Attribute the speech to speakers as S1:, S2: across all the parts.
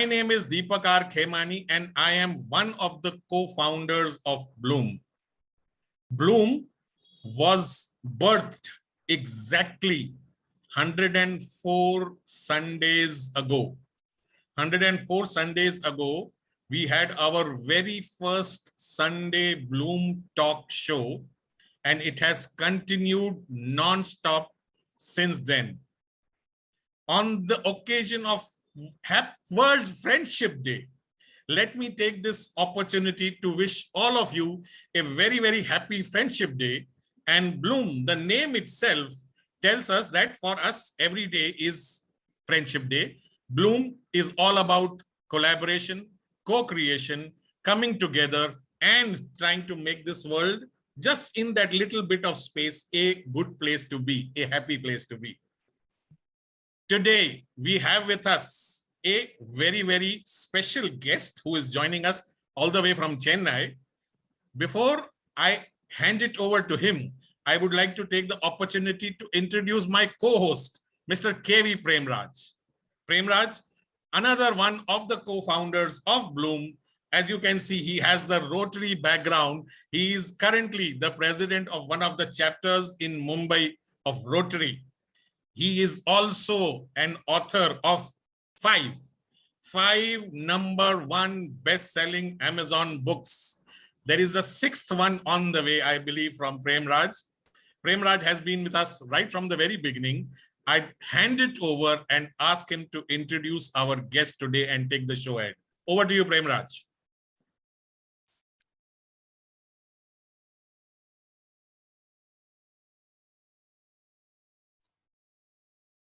S1: My name is Deepak R. Khemani, and I am one of the co-founders of Bloom. Bloom was birthed exactly 104 Sundays ago. 104 Sundays ago, we had our very first Sunday Bloom talk show, and it has continued non-stop since then. On the occasion of World's Friendship Day, let me take this opportunity to wish all of you a very, very happy Friendship Day. And Bloom, the name itself tells us that for us, every day is Friendship Day. Bloom is all about collaboration, co-creation, coming together, and trying to make this world, just in that little bit of space, a good place to be, a happy place to be. Today, we have with us a very, very special guest who is joining us all the way from Chennai. Before I hand it over to him, I would like to take the opportunity to introduce my co-host, Mr. K.V. Premraj. Premraj, another one of the co-founders of Bloom. As you can see, he has the Rotary background. He is currently the president of one of the chapters in Mumbai of Rotary. He is also an author of five #1 best-selling Amazon books. There is a sixth one on the way, I believe, from Premraj. Premraj has been with us right from the very beginning. I hand it over and ask him to introduce our guest today and take the show ahead. Over to you, Premraj.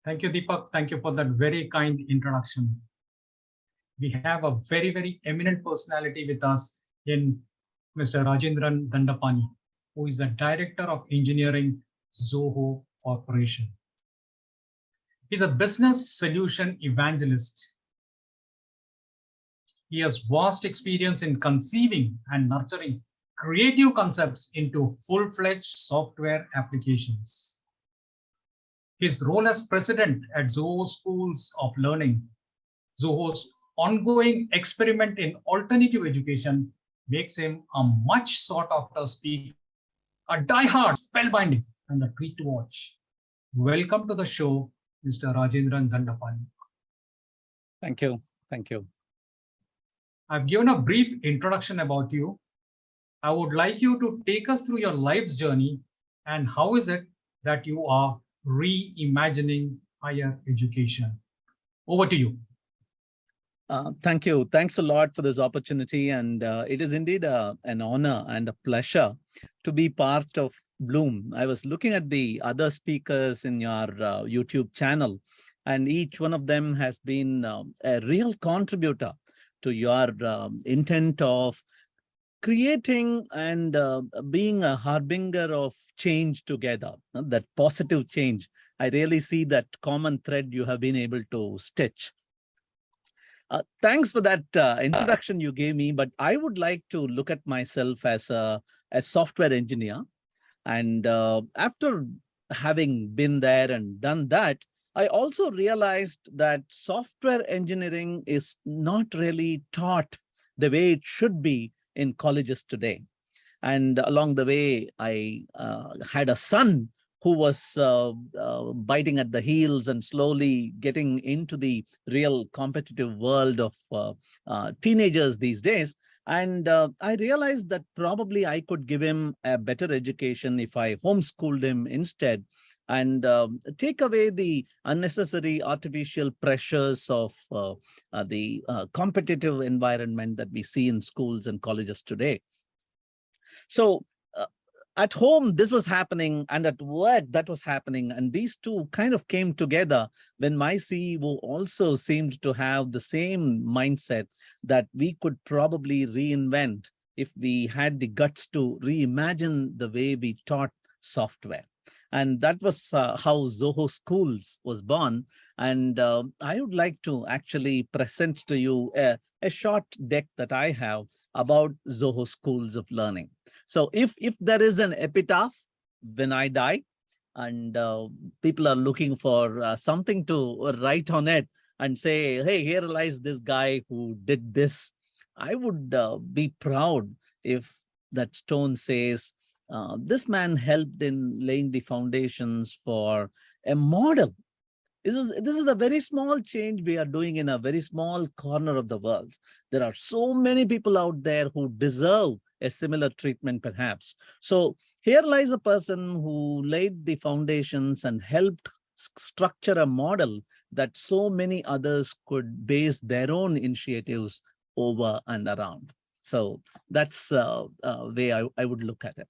S2: Thank you, Deepak. Thank you for that very kind introduction. We have a very, very eminent personality with us in Mr. Rajendran Dandapani, who is the Director of Engineering, Zoho Corporation. He's a business solution evangelist. He has vast experience in conceiving and nurturing creative concepts into full-fledged software applications. His role as president at Zoho Schools of Learning, Zoho's ongoing experiment in alternative education, makes him a much sought after speaker, a diehard, spellbinding, and a treat to watch. Welcome to the show, Mr. Rajendran Dandapani.
S3: Thank you. Thank you.
S2: I've given a brief introduction about you. I would like you to take us through your life's journey and how is it that you are reimagining higher education. Over to you.
S3: Thank you. Thanks a lot for this opportunity. And it is indeed an honor and a pleasure to be part of Bloom. I was looking at the other speakers in your YouTube channel, and each one of them has been a real contributor to your intent of creating and being a harbinger of change together, that positive change. I really see that common thread you have been able to stitch. Thanks for that introduction you gave me, but I would like to look at myself as a software engineer. And after having been there and done that, I also realized that software engineering is not really taught the way it should be in colleges today. And along the way, I had a son who was biting at the heels and slowly getting into the real competitive world of teenagers these days. And I realized that probably I could give him a better education if I homeschooled him instead, and take away the unnecessary artificial pressures of the competitive environment that we see in schools and colleges today. So at home, this was happening, and at work, that was happening. And these two kind of came together when my CEO also seemed to have the same mindset that we could probably reinvent if we had the guts to reimagine the way we taught software. And that was how Zoho Schools was born. And I would like to actually present to you a short deck that I have about Zoho Schools of Learning. So if there is an epitaph when I die, and people are looking for something to write on it, and say, hey, here lies this guy who did this. I would be proud if that stone says, this man helped in laying the foundations for a model. This is a very small change we are doing in a very small corner of the world. There are so many people out there who deserve a similar treatment, perhaps. So here lies a person who laid the foundations and helped structure a model that so many others could base their own initiatives over and around. So that's way I would look at it.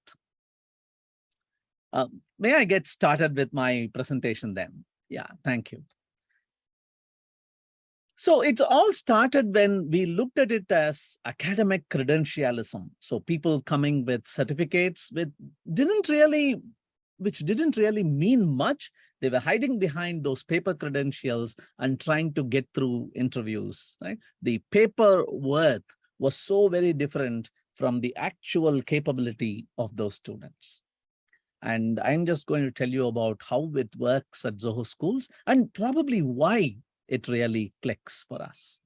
S3: May I get started with my presentation then? Yeah, thank you. So it all started when we looked at it as academic credentialism. So people coming with certificates which didn't really mean much. They were hiding behind those paper credentials and trying to get through interviews, right? The paper worth was so very different from the actual capability of those students. And I'm just going to tell you about how it works at Zoho Schools and probably why it really clicks for us.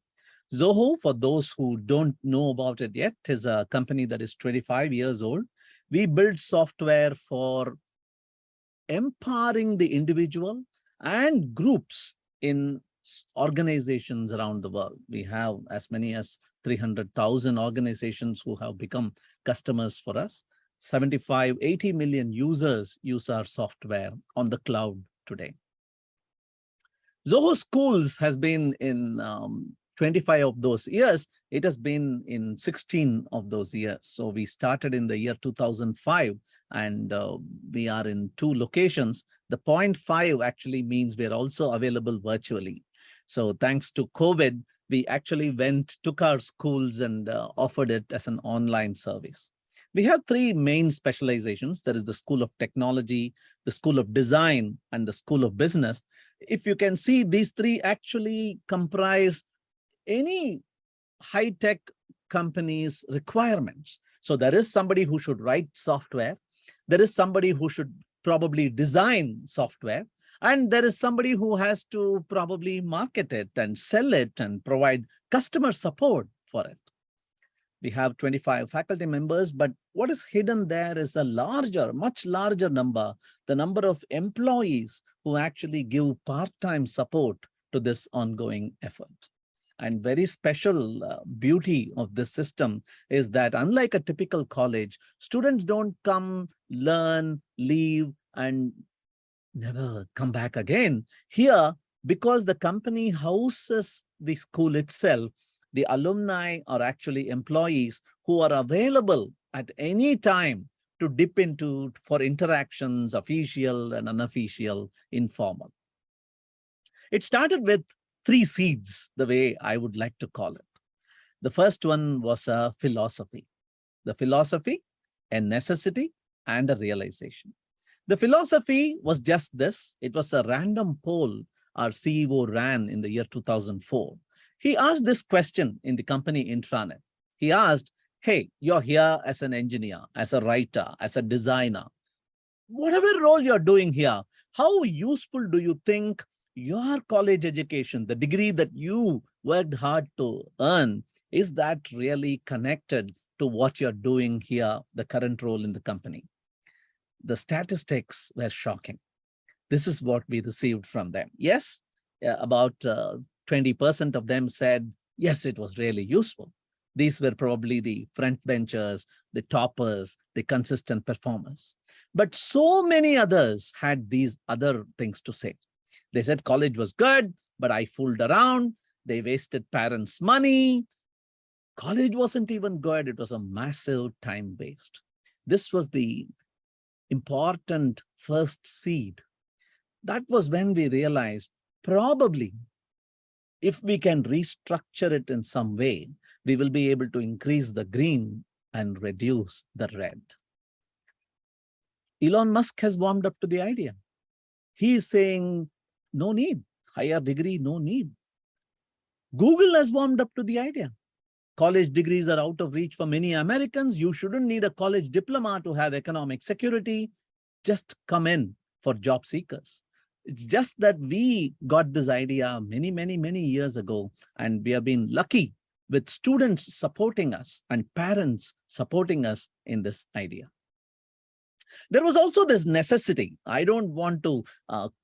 S3: Zoho, for those who don't know about it yet, is a company that is 25 years old. We build software for empowering the individual and groups in organizations around the world. We have as many as 300,000 organizations who have become customers for us. 75, 80 million users use our software on the cloud today. Zoho Schools has been in 25 of those years. It has been in 16 of those years. So we started in the year 2005 and we are in 2 locations. The 0.5 actually means we're also available virtually. So thanks to COVID, we actually took our schools and offered it as an online service. We have 3 main specializations. There is the School of Technology, the School of Design, and the School of Business. If you can see, these 3 actually comprise any high-tech company's requirements. So there is somebody who should write software. There is somebody who should probably design software. And there is somebody who has to probably market it and sell it and provide customer support for it. We have 25 faculty members, but what is hidden there is a much larger number, the number of employees who actually give part-time support to this ongoing effort. And very special beauty of this system is that unlike a typical college, students don't come, learn, leave, and never come back again. Here, because the company houses the school itself, the alumni are actually employees who are available at any time to dip into for interactions, official and unofficial, informal. It started with 3 seeds, the way I would like to call it. The first one was a philosophy. The philosophy, a necessity, and a realization. The philosophy was just this. It was a random poll our CEO ran in the year 2004. He asked this question in the company intranet. He asked, hey, you're here as an engineer, as a writer, as a designer. Whatever role you're doing here, how useful do you think your college education, the degree that you worked hard to earn, is that really connected to what you're doing here, the current role in the company? The statistics were shocking. This is what we received from them. Yes, about 20% of them said, yes, it was really useful. These were probably the front benchers, the toppers, the consistent performers. But so many others had these other things to say. They said college was good, but I fooled around. They wasted parents' money. College wasn't even good. It was a massive time waste. This was the important first seed. That was when we realized probably if we can restructure it in some way, we will be able to increase the green and reduce the red. Elon Musk has warmed up to the idea. He is saying, no need, higher degree, no need. Google has warmed up to the idea. College degrees are out of reach for many Americans. You shouldn't need a college diploma to have economic security. Just come in for job seekers. It's just that we got this idea many years ago, and we have been lucky with students supporting us and parents supporting us in this idea. There was also this necessity. I don't want to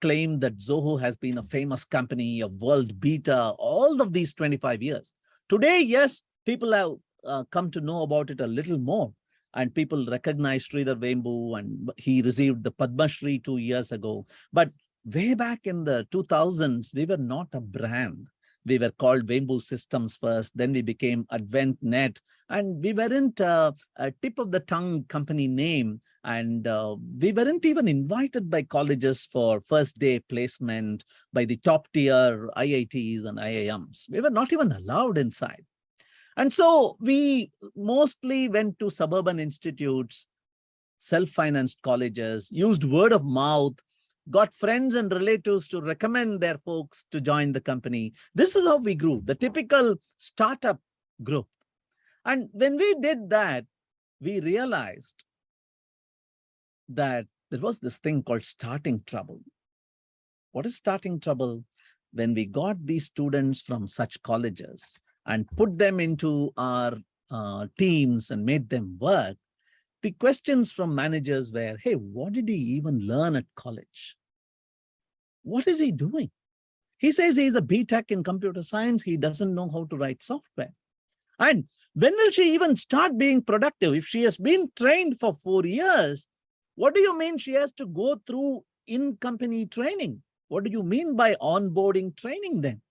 S3: claim that Zoho has been a famous company, a world beater, all of these 25 years. Today, yes, people have come to know about it a little more, and people recognize Sridhar Vembu, and he received the Padma Shri 2 years ago. But way back in the 2000s, we were not a brand. We were called Vembu Systems first, then we became AdventNet, and we weren't a tip of the tongue company name, and we weren't even invited by colleges for first day placement by the top tier IITs and IIMs. We were not even allowed inside. And so we mostly went to suburban institutes, self-financed colleges, used word of mouth, got friends and relatives to recommend their folks to join the company. This is how we grew, the typical startup group. And when we did that, we realized that there was this thing called starting trouble. What is starting trouble? When we got these students from such colleges and put them into our teams and made them work, the questions from managers were, hey, what did he even learn at college? What is he doing? He says he's a BTech in computer science. He doesn't know how to write software. And when will she even start being productive? If she has been trained for 4 years, what do you mean she has to go through in-company training? What do you mean by onboarding training then?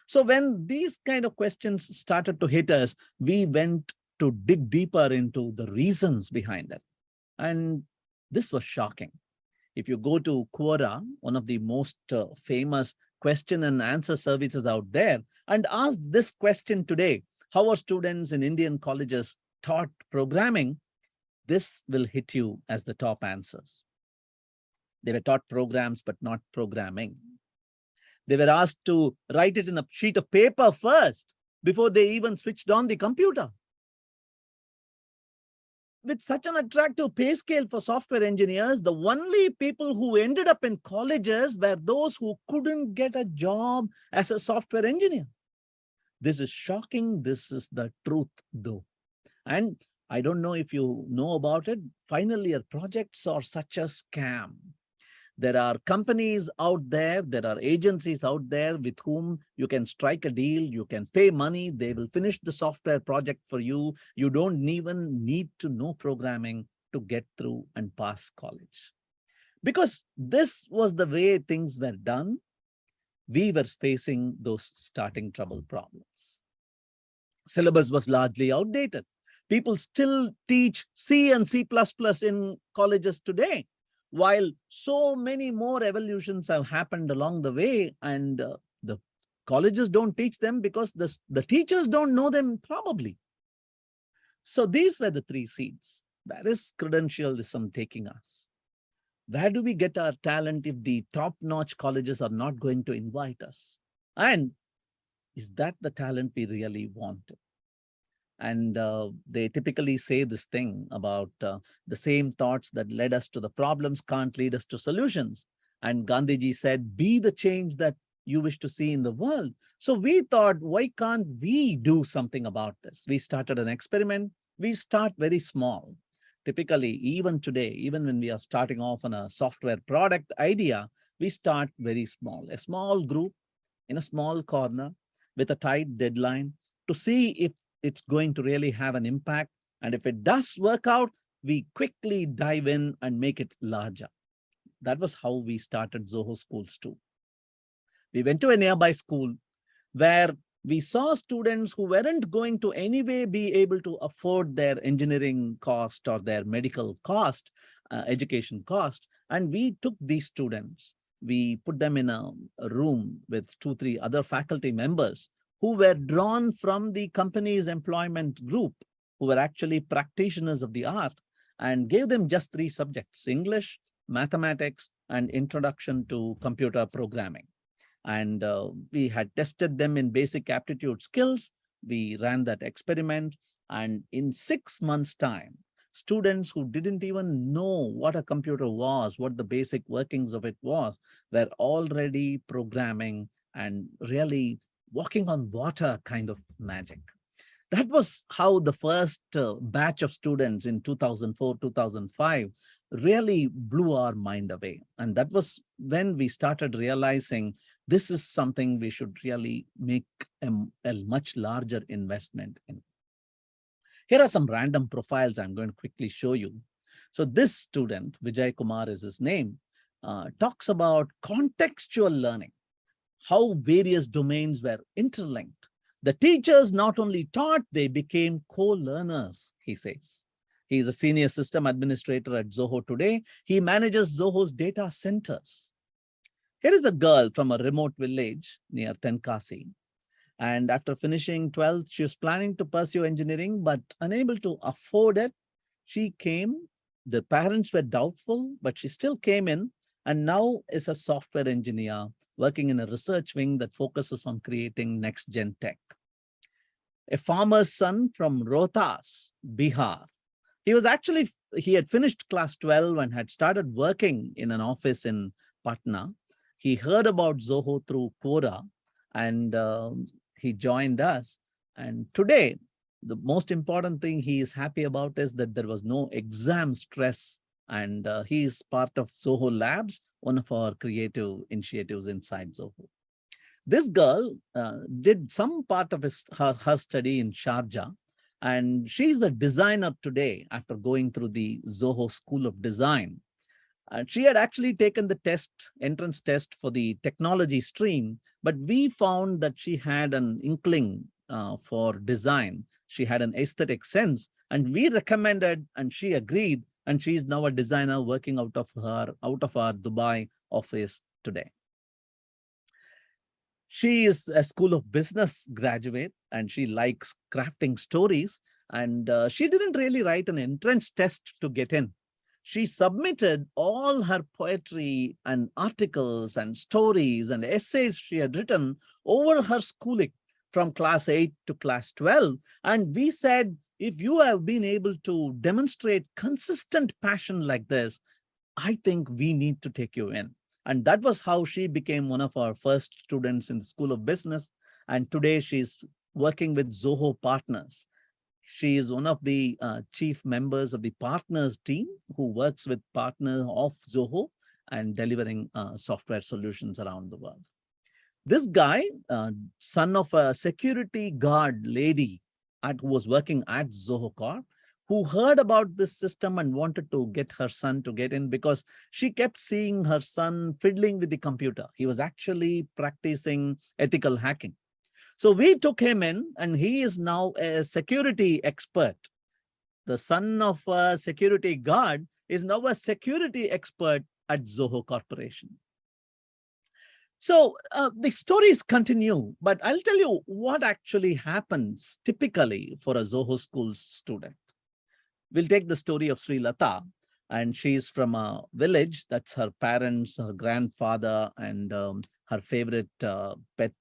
S3: So when these kind of questions started to hit us, we went to dig deeper into the reasons behind it. And this was shocking. If you go to Quora, one of the most famous question and answer services out there, and ask this question today, how are students in Indian colleges taught programming? This will hit you as the top answers. They were taught programs, but not programming. They were asked to write it in a sheet of paper first before they even switched on the computer. With such an attractive pay scale for software engineers, the only people who ended up in colleges were those who couldn't get a job as a software engineer. This is shocking. This is the truth, though. And I don't know if you know about it. Final year projects are such a scam. There are companies out there, there are agencies out there with whom you can strike a deal, you can pay money, they will finish the software project for you. You don't even need to know programming to get through and pass college. Because this was the way things were done, we were facing those starting trouble problems. Syllabus was largely outdated. People still teach C and C++ in colleges today, while so many more evolutions have happened along the way, and the colleges don't teach them because the teachers don't know them probably. So these were the 3 seeds. Where is credentialism taking us? Where do we get our talent if the top-notch colleges are not going to invite us? And is that the talent we really want? And they typically say this thing about the same thoughts that led us to the problems can't lead us to solutions. And Gandhiji said, be the change that you wish to see in the world. So we thought, why can't we do something about this? We started an experiment. We start very small. Typically, even today, even when we are starting off on a software product idea, we start very small, a small group in a small corner with a tight deadline to see if it's going to really have an impact. And if it does work out, we quickly dive in and make it larger. That was how we started Zoho Schools too. We went to a nearby school where we saw students who weren't going to anyway be able to afford their engineering cost or their medical cost, education cost. And we took these students, we put them in a room with 2-3 other faculty members who were drawn from the company's employment group, who were actually practitioners of the art, and gave them just 3 subjects, English, mathematics, and introduction to computer programming. And we had tested them in basic aptitude skills. We ran that experiment. And in 6 months' time, Students who didn't even know what a computer was, what the basic workings of it was, were already programming and really walking on water kind of magic. That was how the first batch of students in 2004, 2005 really blew our mind away. And that was when we started realizing this is something we should really make a much larger investment in. Here are some random profiles I'm going to quickly show you. So this student, Vijay Kumar is his name, talks about contextual learning, how various domains were interlinked. The teachers not only taught, they became co-learners, he says. He is a senior system administrator at Zoho today. He manages Zoho's data centers. Here is a girl from a remote village near Tenkasi. And after finishing 12th, she was planning to pursue engineering, but unable to afford it. She came, the parents were doubtful, but she still came in and now is a software engineer working in a research wing that focuses on creating next-gen tech. A farmer's son from Rohtas, Bihar. He had finished class 12 and had started working in an office in Patna. He heard about Zoho through Quora and he joined us. And today, the most important thing he is happy about is that there was no exam stress. And he is part of Zoho Labs, one of our creative initiatives inside Zoho. This girl did some part of her study in Sharjah, and she's a designer today after going through the Zoho School of Design. She had actually taken the entrance test for the technology stream, but we found that she had an inkling for design. She had an aesthetic sense, and we recommended, and she agreed, and she is now a designer working out of our Dubai office today. She is a School of Business graduate, and she likes crafting stories, and she didn't really write an entrance test to get in. She submitted all her poetry and articles and stories and essays she had written over her schooling from class 8 to class 12. And we said, if you have been able to demonstrate consistent passion like this, I think we need to take you in. And that was how she became one of our first students in the School of Business. And today she's working with Zoho partners. She is one of the chief members of the partners team who works with partners of Zoho and delivering software solutions around the world. This guy, son of a security guard lady who was working at Zoho Corp, who heard about this system and wanted to get her son to get in because she kept seeing her son fiddling with the computer. He was actually practicing ethical hacking. So we took him in, and he is now a security expert. The son of a security guard is now a security expert at Zoho Corporation. So the stories continue, but I'll tell you what actually happens typically for a Zoho School student. We'll take the story of Sri Lata, and she's from a village. That's her parents, her grandfather, and her favorite pet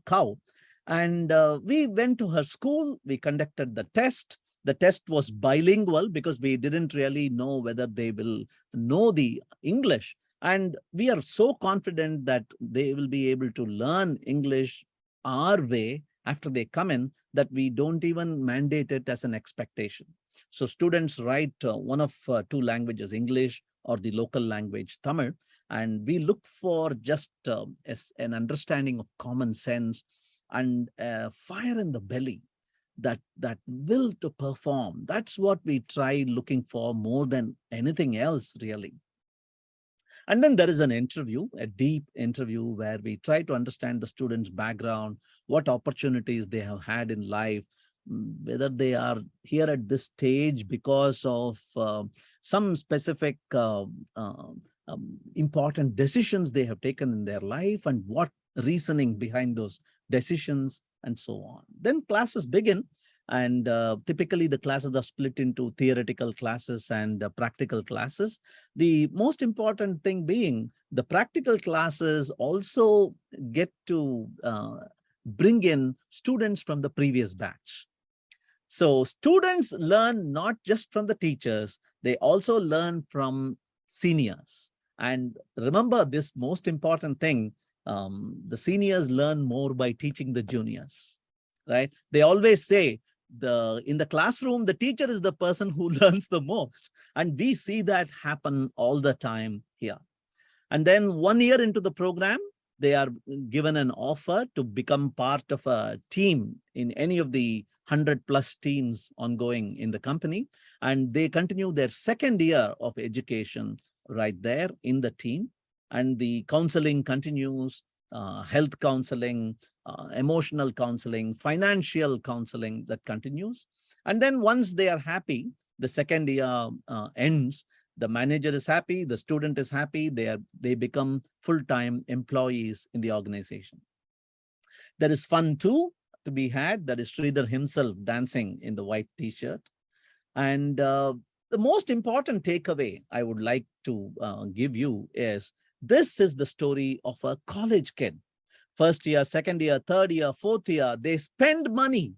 S3: cow. And we went to her school, we conducted the test. The test was bilingual because we didn't really know whether they will know the English. And we are so confident that they will be able to learn English our way after they come in that we don't even mandate it as an expectation. So students write one of two languages, English or the local language, Tamil, and we look for just an understanding of common sense and fire in the belly, that will to perform. That's what we try looking for more than anything else, really. And then there is an interview, a deep interview, where we try to understand the student's background, what opportunities they have had in life, whether they are here at this stage because of some specific important decisions they have taken in their life, and what reasoning behind those decisions, and so on. Then classes begin, and typically the classes are split into theoretical classes and practical classes. The most important thing being the practical classes also get to bring in students from the previous batch. So students learn not just from the teachers, they also learn from seniors. And remember this most important thing, the seniors learn more by teaching the juniors, right? They always say in the classroom, the teacher is the person who learns the most. And we see that happen all the time here. And then 1 year into the program, they are given an offer to become part of a team in any of the 100+ teams ongoing in the company. And they continue their second year of education right there in the team. And the counseling continues, health counseling, emotional counseling, financial counseling that continues. And then once they are happy, the second year ends, the manager is happy, the student is happy, they become full-time employees in the organization. There is fun too to be had. That is Sridhar himself dancing in the white t-shirt. And the most important takeaway I would like to give you is, this is the story of a college kid. First year, second year, third year, fourth year, they spend money.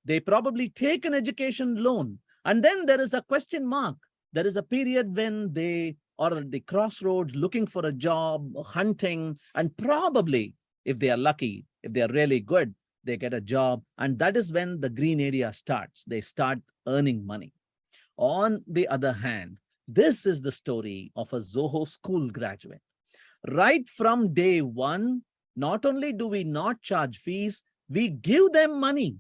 S3: They probably take an education loan. And then there is a question mark. There is a period when they are at the crossroads looking for a job, hunting, and probably, if they are lucky, if they are really good, they get a job. And that is when the green area starts. They start earning money. On the other hand, this is the story of a Zoho school graduate. Right from day one, not only do we not charge fees, we give them money,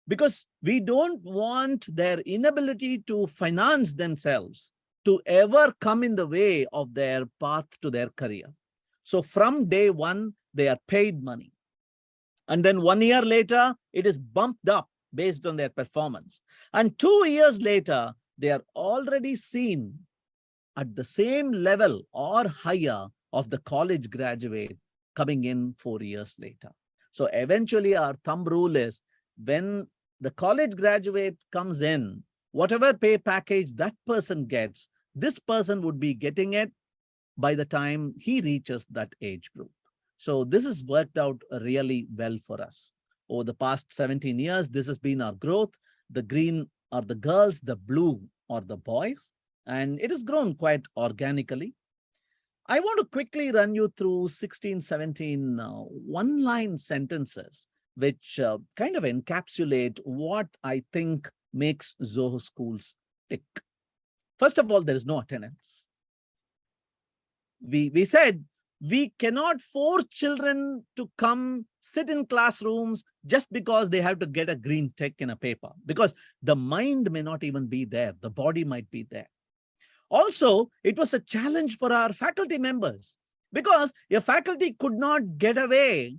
S3: because we don't want their inability to finance themselves to ever come in the way of their path to their career. So from day one, they are paid money. And then 1 year later, it is bumped up based on their performance. And 2 years later, they are already seen at the same level or higher of the college graduate coming in 4 years later. So eventually our thumb rule is, when the college graduate comes in, whatever pay package that person gets, this person would be getting it by the time he reaches that age group. So this has worked out really well for us. Over the past 17 years, this has been our growth. The green are the girls, the blue are the boys, and it has grown quite organically. I want to quickly run you through 16, 17 one-line sentences which kind of encapsulate what I think makes Zoho schools tick. First of all, there is no attendance. We said we cannot force children to come sit in classrooms just because they have to get a green tick in a paper, because the mind may not even be there, the body might be there. Also, it was a challenge for our faculty members, because your faculty could not get away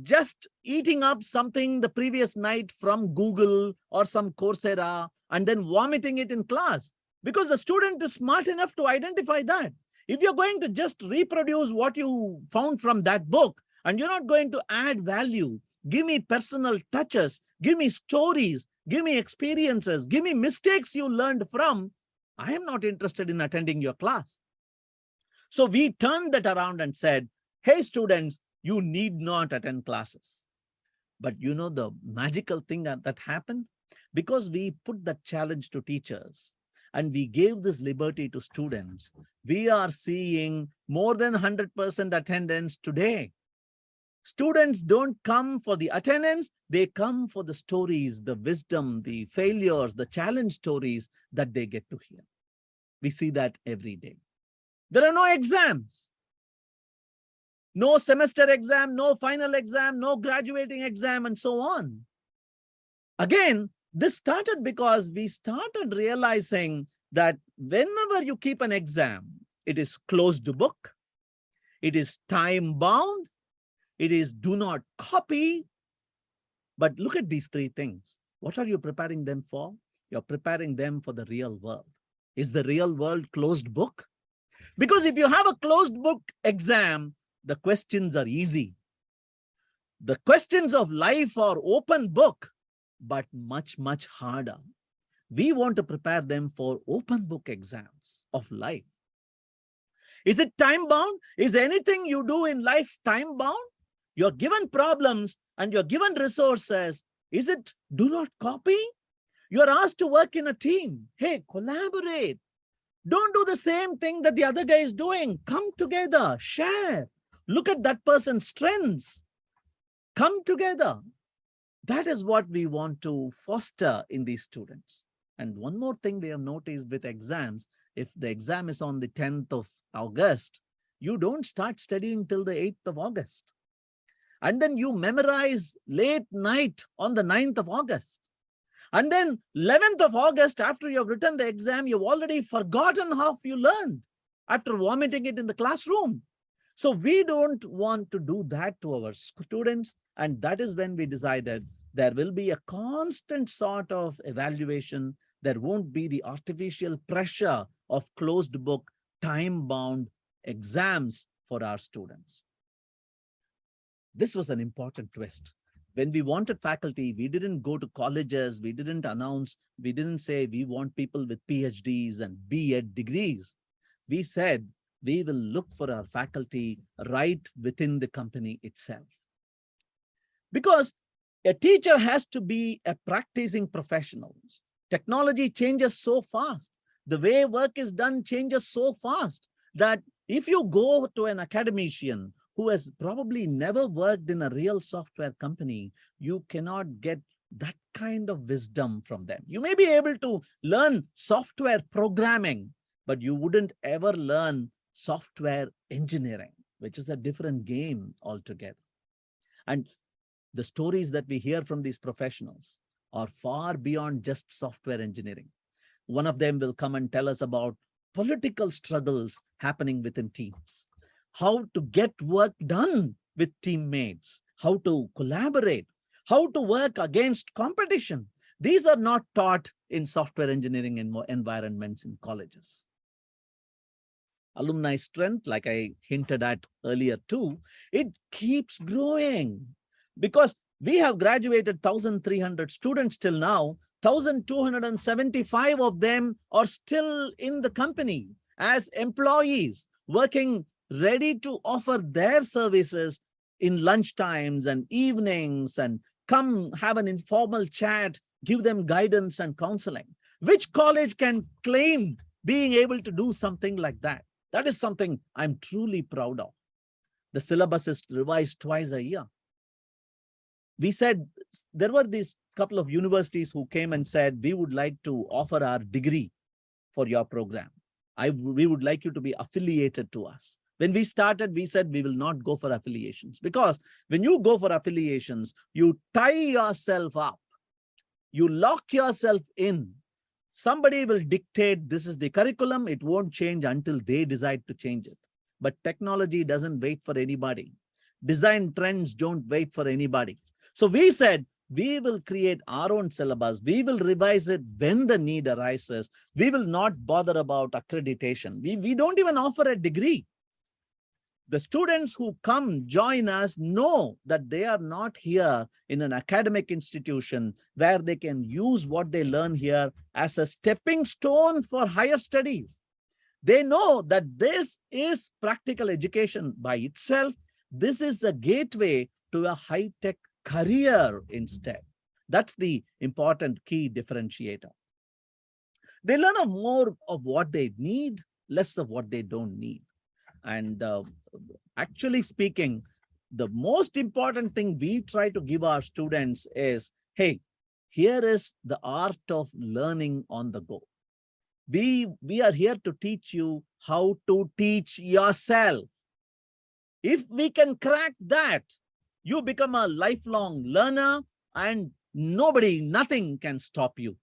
S3: just eating up something the previous night from Google or some Coursera and then vomiting it in class, because the student is smart enough to identify that. If you're going to just reproduce what you found from that book and you're not going to add value, give me personal touches, give me stories, give me experiences, give me mistakes you learned from, I am not interested in attending your class. So we turned that around and said, hey, students, you need not attend classes. But you know the magical thing that happened? Because we put that challenge to teachers and we gave this liberty to students, we are seeing more than 100% attendance today. Students don't come for the attendance, they come for the stories, the wisdom, the failures, the challenge stories that they get to hear. We see that every day. There are no exams. No semester exam, no final exam, no graduating exam, and so on. Again, this started because we started realizing that whenever you keep an exam, it is closed book, it is time bound, it is do not copy. But look at these three things. What are you preparing them for? You're preparing them for the real world. Is the real world closed book? Because if you have a closed book exam, the questions are easy. The questions of life are open book, but much, much harder. We want to prepare them for open book exams of life. Is it time bound? Is anything you do in life time bound? You're given problems and you're given resources. Is it do not copy? You are asked to work in a team. Hey, collaborate. Don't do the same thing that the other guy is doing. Come together, share. Look at that person's strengths. Come together. That is what we want to foster in these students. And one more thing we have noticed with exams, if the exam is on the 10th of August, you don't start studying till the 8th of August. And then you memorize late night on the 9th of August. And then 11th of August, after you have written the exam, you've already forgotten half you learned after vomiting it in the classroom. So we don't want to do that to our students. And that is when we decided there will be a constant sort of evaluation. There won't be the artificial pressure of closed book, time-bound exams for our students. This was an important twist. When we wanted faculty, we didn't go to colleges, we didn't announce, we didn't say we want people with PhDs and B.Ed degrees. We said we will look for our faculty right within the company itself. Because a teacher has to be a practicing professional. Technology changes so fast. The way work is done changes so fast that if you go to an academician who has probably never worked in a real software company, you cannot get that kind of wisdom from them. You may be able to learn software programming, but you wouldn't ever learn software engineering, which is a different game altogether. And the stories that we hear from these professionals are far beyond just software engineering. One of them will come and tell us about political struggles happening within teams, how to get work done with teammates, how to collaborate, how to work against competition. These are not taught in software engineering environments in colleges. Alumni strength, like I hinted at earlier too, it keeps growing because we have graduated 1,300 students till now. 1,275 of them are still in the company as employees, working ready to offer their services in lunch times and evenings and come have an informal chat, give them guidance and counseling. Which college can claim being able to do something like that? That is something I'm truly proud of. The syllabus is revised twice a year. We said there were these couple of universities who came and said, we would like to offer our degree for your program. We would like you to be affiliated to us. When we started, we said we will not go for affiliations because when you go for affiliations, you tie yourself up, you lock yourself in. Somebody will dictate this is the curriculum. It won't change until they decide to change it. But technology doesn't wait for anybody. Design trends don't wait for anybody. So we said, we will create our own syllabus. We will revise it when the need arises. We will not bother about accreditation. We don't even offer a degree. The students who come join us know that they are not here in an academic institution where they can use what they learn here as a stepping stone for higher studies. They know that this is practical education by itself. This is a gateway to a high-tech career instead. That's the important key differentiator. They learn more of what they need, less of what they don't need. And actually speaking, the most important thing we try to give our students is, hey, here is the art of learning on the go. We are here to teach you how to teach yourself. If we can crack that, you become a lifelong learner and nothing can stop you.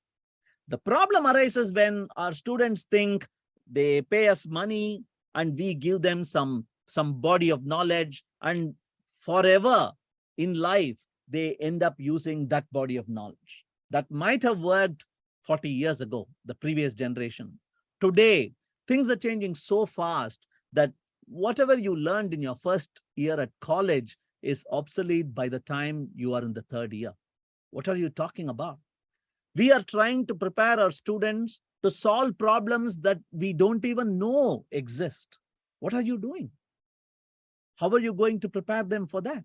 S3: The problem arises when our students think they pay us money and we give them some body of knowledge, and forever in life, they end up using that body of knowledge. That might have worked 40 years ago, the previous generation. Today, things are changing so fast that whatever you learned in your first year at college is obsolete by the time you are in the third year. What are you talking about? We are trying to prepare our students to solve problems that we don't even know exist. What are you doing? How are you going to prepare them for that?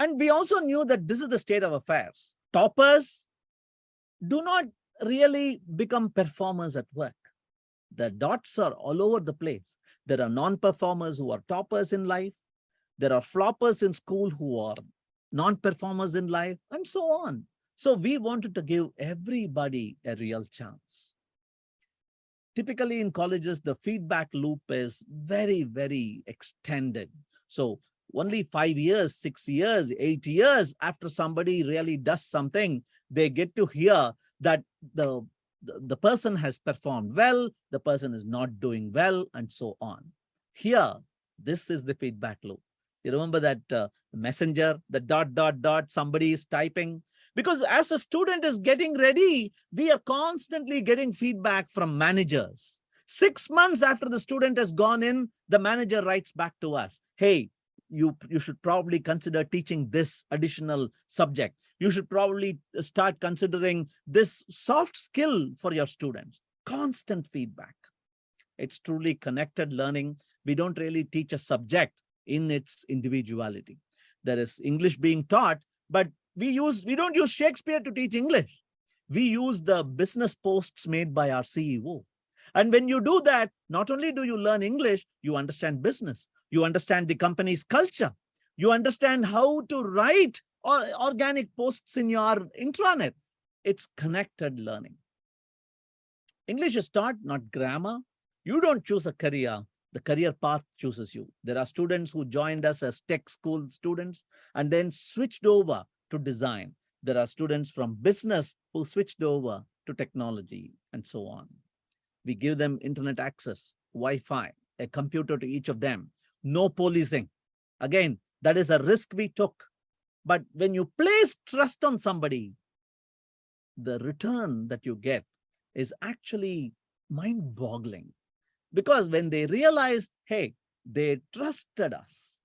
S3: And we also knew that this is the state of affairs. Toppers do not really become performers at work. The dots are all over the place. There are non-performers who are toppers in life. There are floppers in school who are non-performers in life, and so on. So we wanted to give everybody a real chance. Typically in colleges, the feedback loop is very, very extended. So only 5 years, 6 years, 8 years after somebody really does something, they get to hear that the person has performed well, the person is not doing well, and so on. Here, this is the feedback loop. You remember that messenger, the ... somebody is typing. Because as a student is getting ready, we are constantly getting feedback from managers. 6 months after the student has gone in, the manager writes back to us, hey, you should probably consider teaching this additional subject. You should probably start considering this soft skill for your students. Constant feedback. It's truly connected learning. We don't really teach a subject in its individuality. There is English being taught, but we don't use Shakespeare to teach English. We use the business posts made by our CEO. And when you do that, not only do you learn English, you understand business. You understand the company's culture. You understand how to write organic posts in your intranet. It's connected learning. English is taught, not grammar. You don't choose a career. The career path chooses you. There are students who joined us as tech school students and then switched over to design. There are students from business who switched over to technology and so on. We give them internet access, Wi-Fi, a computer to each of them. No policing. Again, that is a risk we took. But when you place trust on somebody, the return that you get is actually mind-boggling. Because when they realize, hey, they trusted us,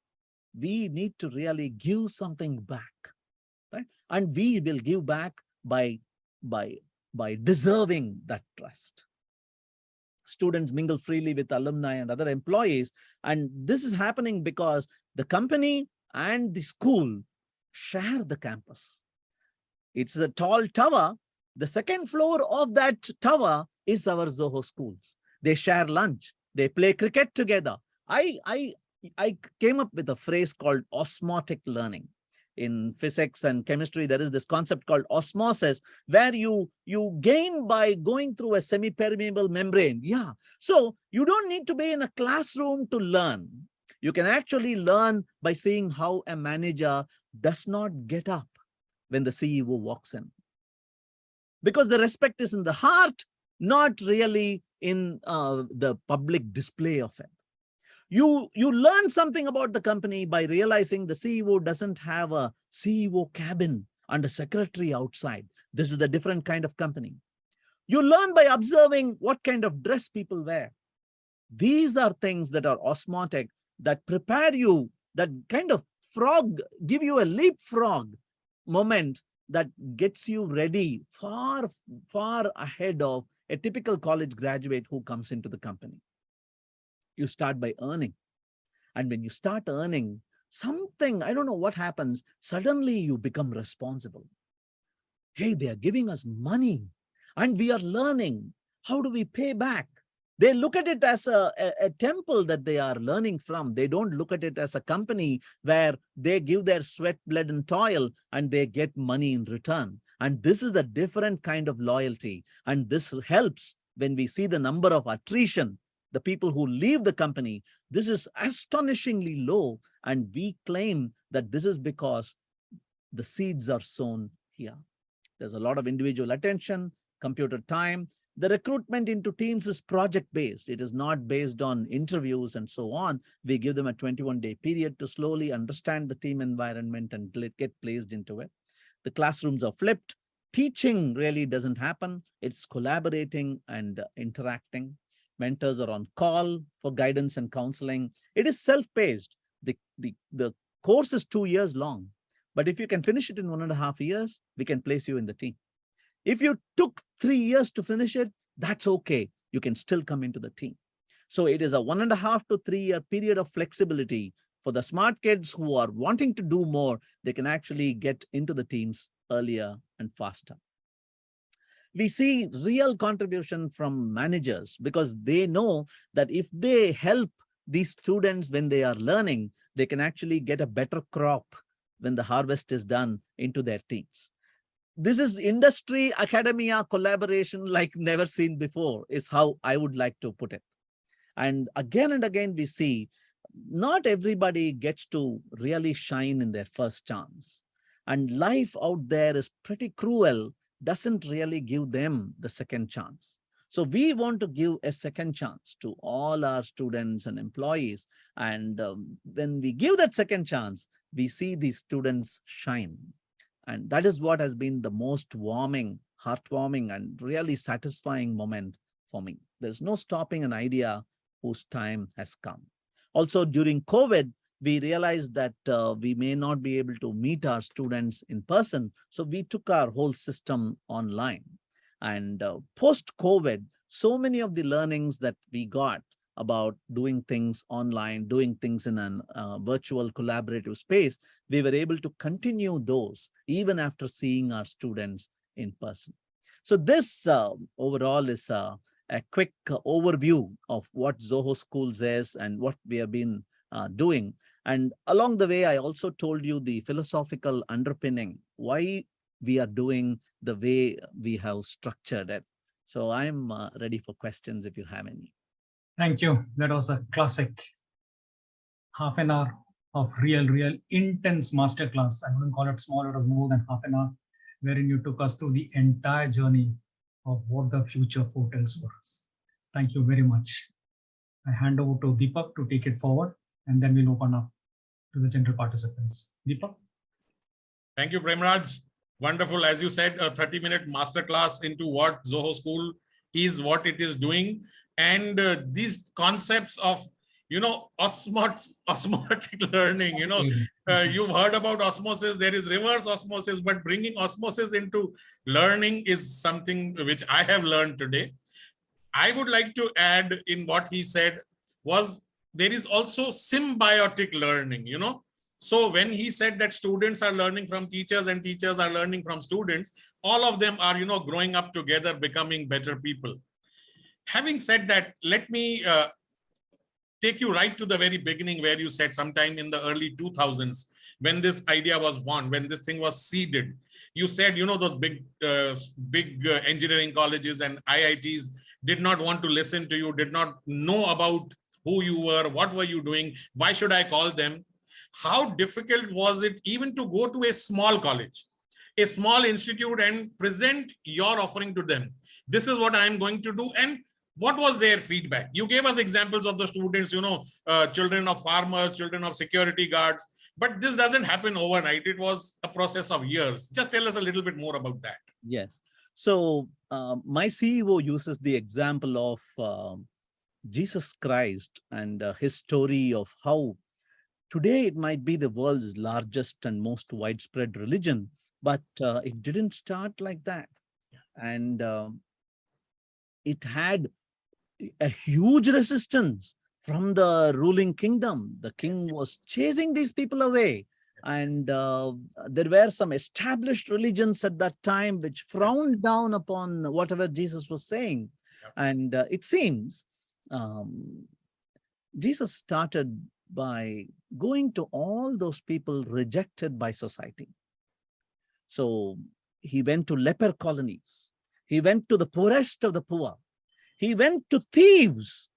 S3: we need to really give something back, right? And we will give back by deserving that trust. Students mingle freely with alumni and other employees. And this is happening because the company and the school share the campus. It's a tall tower. The second floor of that tower is our Zoho schools. They share lunch. They play cricket together. I came up with a phrase called osmotic learning. In physics and chemistry, there is this concept called osmosis, where you gain by going through a semi-permeable membrane. Yeah. So you don't need to be in a classroom to learn. You can actually learn by seeing how a manager does not get up when the CEO walks in. Because the respect is in the heart, not really in the public display of it. You learn something about the company by realizing the CEO doesn't have a CEO cabin and a secretary outside. This is a different kind of company. You learn by observing what kind of dress people wear. These are things that are osmotic, that prepare you, that kind of give you a leapfrog moment that gets you ready far, far ahead of a typical college graduate who comes into the company. You start by earning. And when you start earning something, I don't know what happens, suddenly you become responsible. Hey, they are giving us money and we are learning. How do we pay back? They look at it as a temple that they are learning from. They don't look at it as a company where they give their sweat, blood, and toil and they get money in return. And this is a different kind of loyalty. And this helps when we see the number of attrition, the people who leave the company. This is astonishingly low. And we claim that this is because the seeds are sown here. There's a lot of individual attention, computer time. The recruitment into teams is project-based. It is not based on interviews and so on. We give them a 21-day period to slowly understand the team environment and get placed into it. The classrooms are flipped. Teaching really doesn't happen. It's collaborating and interacting. Mentors are on call for guidance and counseling. It is self-paced. The course is 2 years long. But if you can finish it in 1.5 years, we can place you in the team. If you took 3 years to finish it, that's okay. You can still come into the team. So it is a 1.5 to 3 year period of flexibility For the smart kids who are wanting to do more, they can actually get into the teams earlier and faster. We see real contribution from managers because they know that if they help these students when they are learning, they can actually get a better crop when the harvest is done into their teams. This is industry academia collaboration like never seen before, is how I would like to put it. And again, we see not everybody gets to really shine in their first chance. And life out there is pretty cruel, doesn't really give them the second chance. So we want to give a second chance to all our students and employees. And when we give that second chance, we see these students shine. And that is what has been the most warming, heartwarming, and really satisfying moment for me. There's no stopping an idea whose time has come. Also, during COVID, we realized that we may not be able to meet our students in person. So we took our whole system online. And post-COVID, so many of the learnings that we got about doing things online, doing things in a virtual collaborative space, we were able to continue those even after seeing our students in person. So this overall is a quick overview of what Zoho Schools is and what we have been doing. And along the way, I also told you the philosophical underpinning, why we are doing the way we have structured it. So I'm ready for questions if you have any.
S2: Thank you. That was a classic half an hour of real intense masterclass. I wouldn't call it small, it was more than half an hour, wherein you took us through the entire journey of what the future foretells for us. Thank you very much. I hand over to Deepak to take it forward, and then we'll open up to the general participants. Deepak?
S1: Thank you, Premraj. Wonderful. As you said, a 30-minute masterclass into what Zoho School is, what it is doing. And these concepts of, osmotic learning, you've heard about osmosis, there is reverse osmosis, but bringing osmosis into learning is something which I have learned today. I would like to add in what he said was there is also symbiotic learning, So when he said that students are learning from teachers and teachers are learning from students, all of them are, growing up together, becoming better people. Having said that, let me take you right to the very beginning where you said sometime in the early 2000s, when this idea was born, when this thing was seeded, you said, those big engineering colleges and IITs did not want to listen to you, did not know about who you were, what were you doing, why should I call them? How difficult was it even to go to a small college, a small institute and present your offering to them? This is what I'm going to do. And what was their feedback? You gave us examples of the students, children of farmers, children of security guards, but this doesn't happen overnight. It was a process of years. Just tell us a little bit more about that.
S3: Yes. So my CEO uses the example of Jesus Christ and his story of how today it might be the world's largest and most widespread religion, but it didn't start like that. And it had a huge resistance from the ruling kingdom. The king was chasing these people away. And there were some established religions at that time which frowned down upon whatever Jesus was saying. And it seems Jesus started by going to all those people rejected by society. So he went to leper colonies. He went to the poorest of the poor. He went to thieves.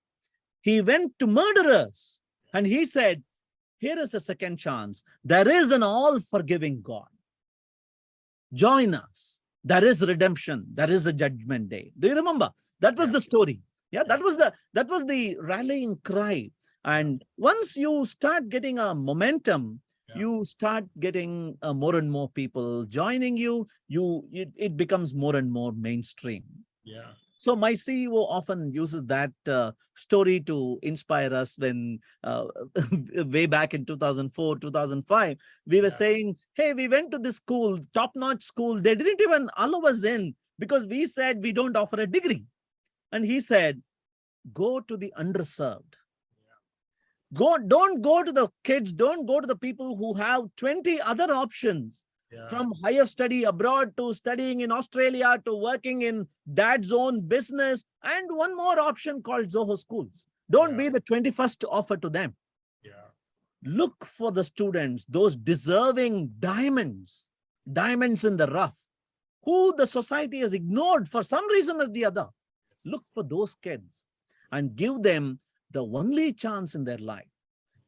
S3: He went to murderers. And he said, here is a second chance. There is an all-forgiving God. Join us. There is redemption. There is a judgment day. Do you remember? That was the story. Yeah, that was the rallying cry. And once you start getting a momentum, you start getting more and more people joining you. It becomes more and more mainstream.
S1: Yeah.
S3: So my CEO often uses that story to inspire us when way back in 2004, 2005, we were saying, hey, we went to this school, top-notch school. They didn't even allow us in because we said we don't offer a degree. And he said, go to the underserved. Don't go to the kids, don't go to the people who have 20 other options.
S1: Yeah.
S3: From higher study abroad to studying in Australia to working in dad's own business, and one more option called Zoho Schools. Don't be the 21st offer to them.
S1: Yeah.
S3: Look for the students, those deserving diamonds in the rough, who the society has ignored for some reason or the other. Look for those kids and give them the only chance in their life,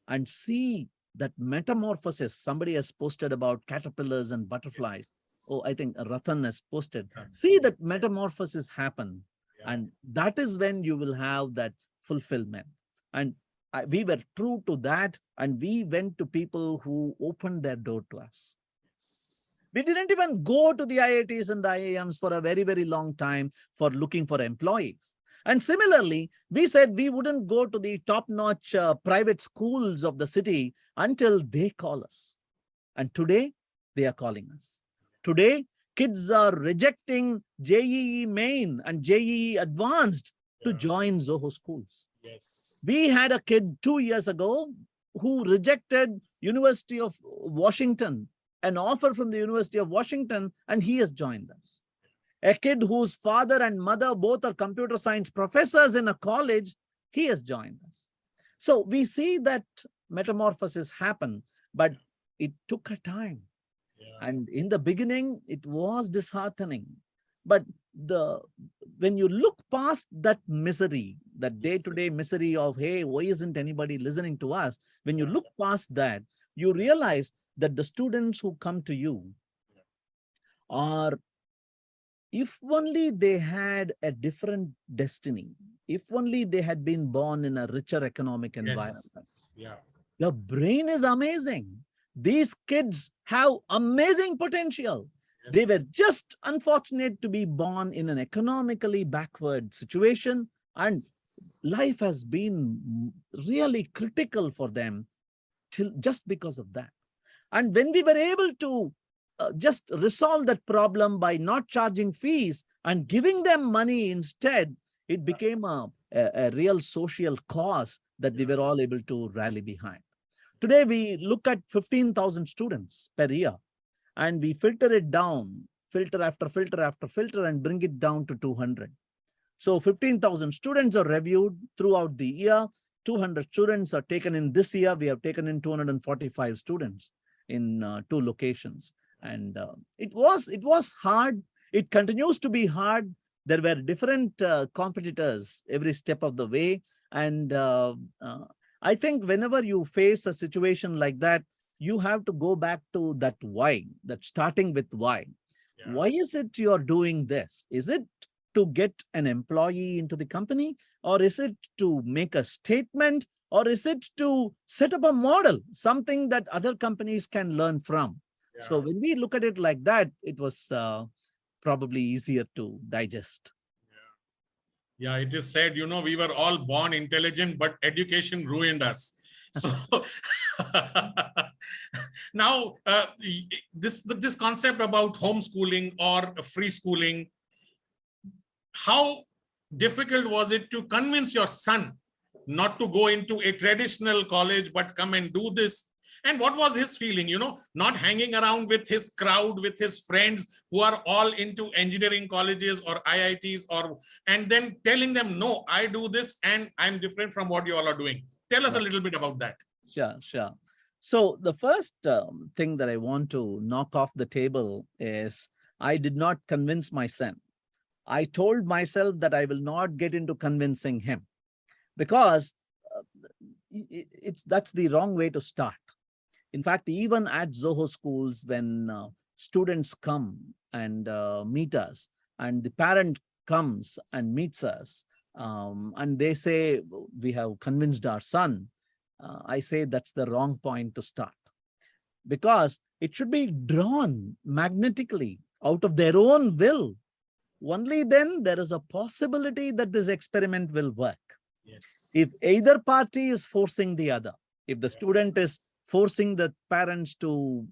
S3: and see that metamorphosis. Somebody has posted about caterpillars and butterflies. Oh, I think Ratan has posted. See that metamorphosis happen. And that is when you will have that fulfillment. And we were true to that. And we went to people who opened their door to us. We didn't even go to the IITs and the IIMs for a very, very long time for looking for employees. And similarly, we said we wouldn't go to the top-notch private schools of the city until they call us. And today, they are calling us. Today, kids are rejecting JEE Main and JEE Advanced to join Zoho Schools.
S1: Yes.
S3: We had a kid 2 years ago who rejected University of Washington, an offer from the University of Washington, and he has joined us. A kid whose father and mother both are computer science professors in a college, he has joined us. So we see that metamorphosis happen, but it took a time. And in the beginning, it was disheartening. But when you look past that misery, that day-to-day misery of, hey, why isn't anybody listening to us? When you look past that, you realize that the students who come to you are, if only they had a different destiny, if only they had been born in a richer economic environment. The brain is amazing. These kids have amazing potential. They were just unfortunate to be born in an economically backward situation, and life has been really critical for them just because of that. And when we were able to just resolve that problem by not charging fees and giving them money instead, it became a real social cause that we were all able to rally behind. Today, we look at 15,000 students per year, and we filter it down, filter after filter after filter, and bring it down to 200. So 15,000 students are reviewed throughout the year. 200 students are taken in this year. We have taken in 245 students in 2 locations. And it was hard. It continues to be hard. There were different competitors every step of the way. And I think whenever you face a situation like that, you have to go back to that why, that starting with why. Why is it you're doing this? Is it to get an employee into the company? Or is it to make a statement? Or is it to set up a model, something that other companies can learn from? So when we look at it like that, it was probably easier to digest.
S1: Yeah, it is said, you know, we were all born intelligent, but education ruined us. So now this concept about homeschooling or free schooling, how difficult was it to convince your son not to go into a traditional college, but come and do this? And what was his feeling, you know, not hanging around with his crowd, with his friends who are all into engineering colleges or IITs, and then telling them, no, I do this and I'm different from what you all are doing. Tell us a little bit about that.
S3: Sure. So the first thing that I want to knock off the table is I did not convince my son. I told myself that I will not get into convincing him, because that's the wrong way to start. In fact, even at Zoho Schools, when students come and meet us, and the parent comes and meets us, and they say, we have convinced our son, I say that's the wrong point to start, because it should be drawn magnetically out of their own will. Only then there is a possibility that this experiment will work.
S1: Yes.
S3: If either party is forcing the other, if the student is forcing the parents to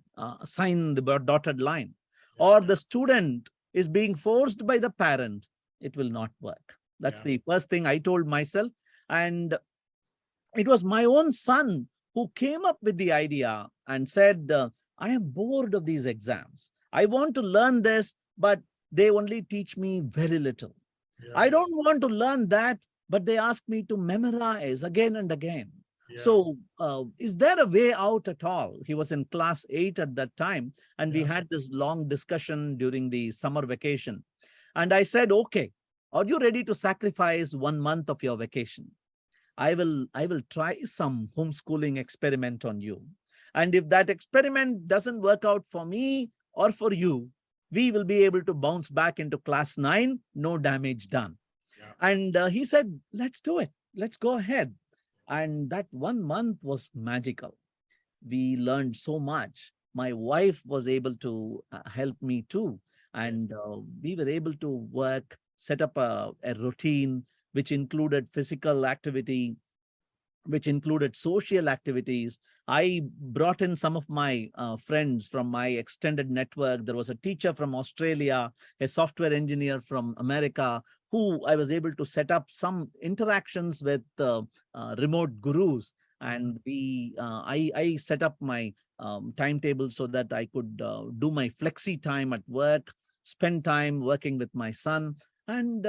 S3: sign the dotted line, or the student is being forced by the parent, it will not work. That's the first thing I told myself. And It was my own son who came up with the idea and said, I am bored of these exams. I want to learn this, but they only teach me very little.
S1: Yeah.
S3: I don't want to learn that, but they ask me to memorize again and again.
S1: Yeah.
S3: So is there a way out at all? He was in class 8 at that time, and we
S1: Yeah.
S3: had this long discussion during the summer vacation. And I said, okay, are you ready to sacrifice 1 month of your vacation? I will try some homeschooling experiment on you. And if that experiment doesn't work out for me or for you, we will be able to bounce back into class 9, no damage done.
S1: Yeah.
S3: And he said, let's do it. Let's go ahead. And that 1 month was magical. We learned so much. My wife was able to help me too. And we were able to work, set up a routine, which included physical activity, which included social activities. I brought in some of my friends from my extended network. There was a teacher from Australia, a software engineer from America, who I was able to set up some interactions with remote gurus. And I set up my timetable so that I could do my flexi time at work, spend time working with my son. And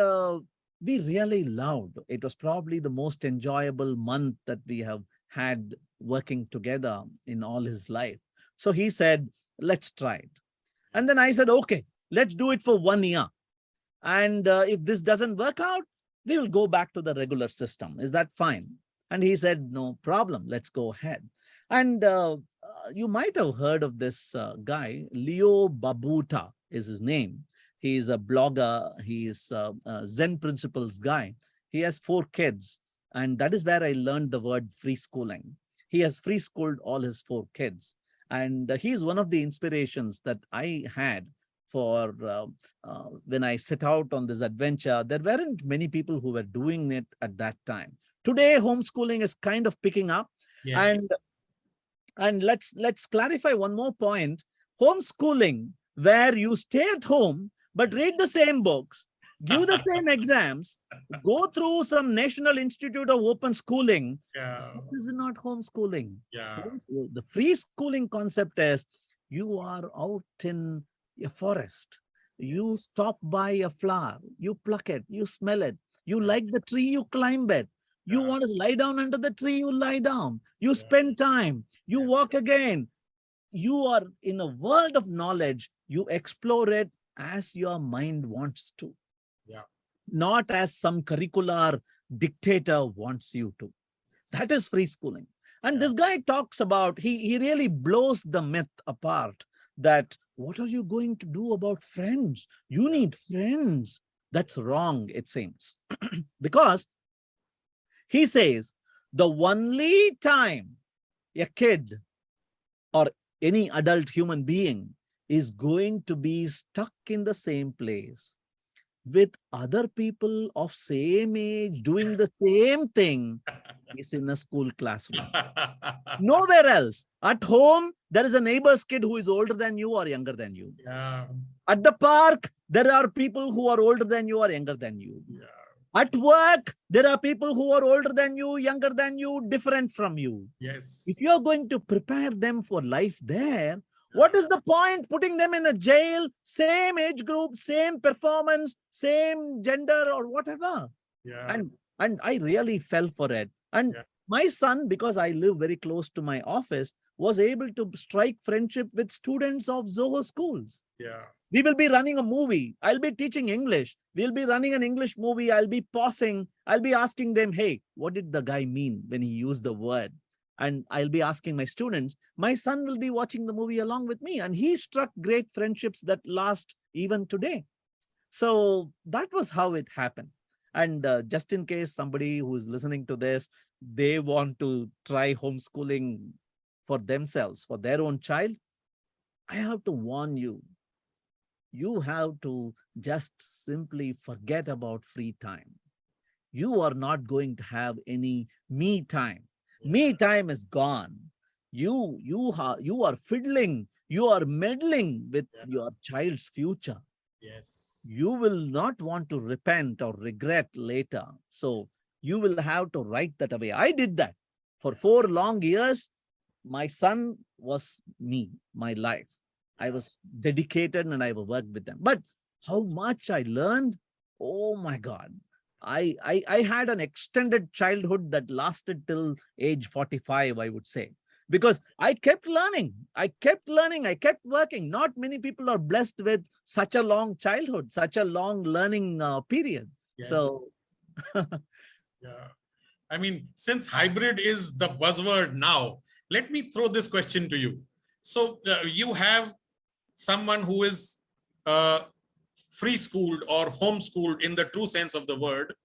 S3: we really loved. It was probably the most enjoyable month that we have had working together in all his life. So he said, let's try it. And then I said, okay, let's do it for 1 year. And if this doesn't work out, we will go back to the regular system. Is that fine? And he said, no problem, let's go ahead. And you might have heard of this guy, Leo Babuta is his name. He is a blogger. He is a Zen principles guy. He has 4 kids. And that is where I learned the word free schooling. He has free schooled all his 4 kids. And he is one of the inspirations that I had for when I set out on this adventure. There weren't many people who were doing it at that time. Today, homeschooling is kind of picking up.
S1: Yes.
S3: And let's clarify one more point. Homeschooling, where you stay at home, but read the same books, give the same exams, go through some National Institute of Open Schooling.
S1: Yeah.
S3: This is not homeschooling.
S1: Yeah.
S3: The free schooling concept is you are out in a forest. You stop by a flower, you pluck it, you smell it. You like the tree, you climb it. You want to lie down under the tree, you lie down. You spend time, you walk again. You are in a world of knowledge. You explore it as your mind wants to.
S1: Yeah.
S3: Not as some curricular dictator wants you to. That is free schooling. And this guy talks about, he really blows the myth apart that what are you going to do about friends? You need friends. That's wrong, it seems. Because he says the only time a kid or any adult human being is going to be stuck in the same place with other people of same age doing the same thing is in a school classroom. Nowhere else. At home, there is a neighbor's kid who is older than you or younger than you.
S1: Yeah.
S3: At the park, there are people who are older than you or younger than you.
S1: Yeah.
S3: At work, there are people who are older than you, younger than you, different from you.
S1: Yes.
S3: If you're going to prepare them for life there, what is the point putting them in a jail, same age group, same performance, same gender or whatever?
S1: Yeah.
S3: And I really fell for it. And my son, because I live very close to my office, was able to strike friendship with students of Zoho schools.
S1: Yeah.
S3: We will be running a movie. I'll be teaching English. We'll be running an English movie. I'll be pausing. I'll be asking them, hey, what did the guy mean when he used the word? And I'll be asking my students. My son will be watching the movie along with me. And he struck great friendships that last even today. So that was how it happened. And just in case somebody who is listening to this, they want to try homeschooling for themselves, for their own child, I have to warn you. You have to just simply forget about free time. You are not going to have any me time. Me time is gone. You are fiddling. You are meddling with your child's future.
S1: Yes.
S3: You will not want to repent or regret later. So you will have to write that away. I did that. For 4 long years, my son was me, my life. I was dedicated and I worked with them. But how much I learned, oh my God. I had an extended childhood that lasted till age 45, I would say, because I kept learning. I kept learning. I kept working. Not many people are blessed with such a long childhood, such a long learning period.
S1: Yes.
S3: So,
S1: yeah. I mean, since hybrid is the buzzword now, let me throw this question to you. So you have someone who is free schooled or homeschooled in the true sense of the word,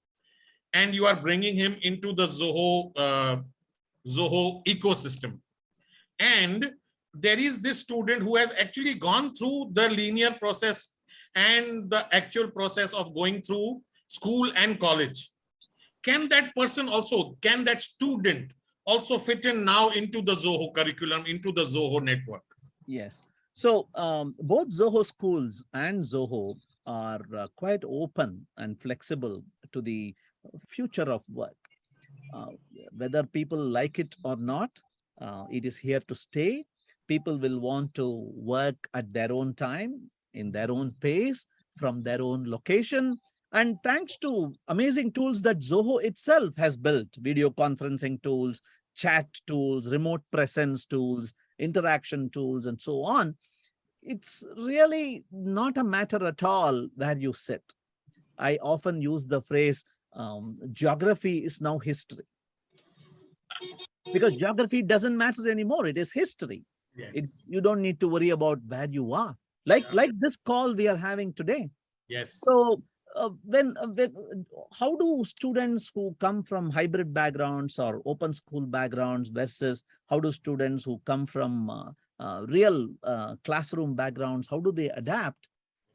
S1: and you are bringing him into the Zoho ecosystem. And there is this student who has actually gone through the linear process and the actual process of going through school and college. Can that person also, can that student also fit in now into the Zoho curriculum, into the Zoho network?
S3: yes. So both Zoho schools and Zoho are quite open and flexible to the future of work. Whether people like it or not, it is here to stay. People will want to work at their own time, in their own pace, from their own location. And thanks to amazing tools that Zoho itself has built, video conferencing tools, chat tools, remote presence tools, interaction tools, and so on, it's really not a matter at all where you sit. I often use the phrase, geography is now history. Because geography doesn't matter anymore. It is history.
S1: Yes.
S3: You don't need to worry about where you are. Like this call we are having today.
S1: Yes.
S3: So how do students who come from hybrid backgrounds or open school backgrounds versus how do students who come from real classroom backgrounds, how do they adapt?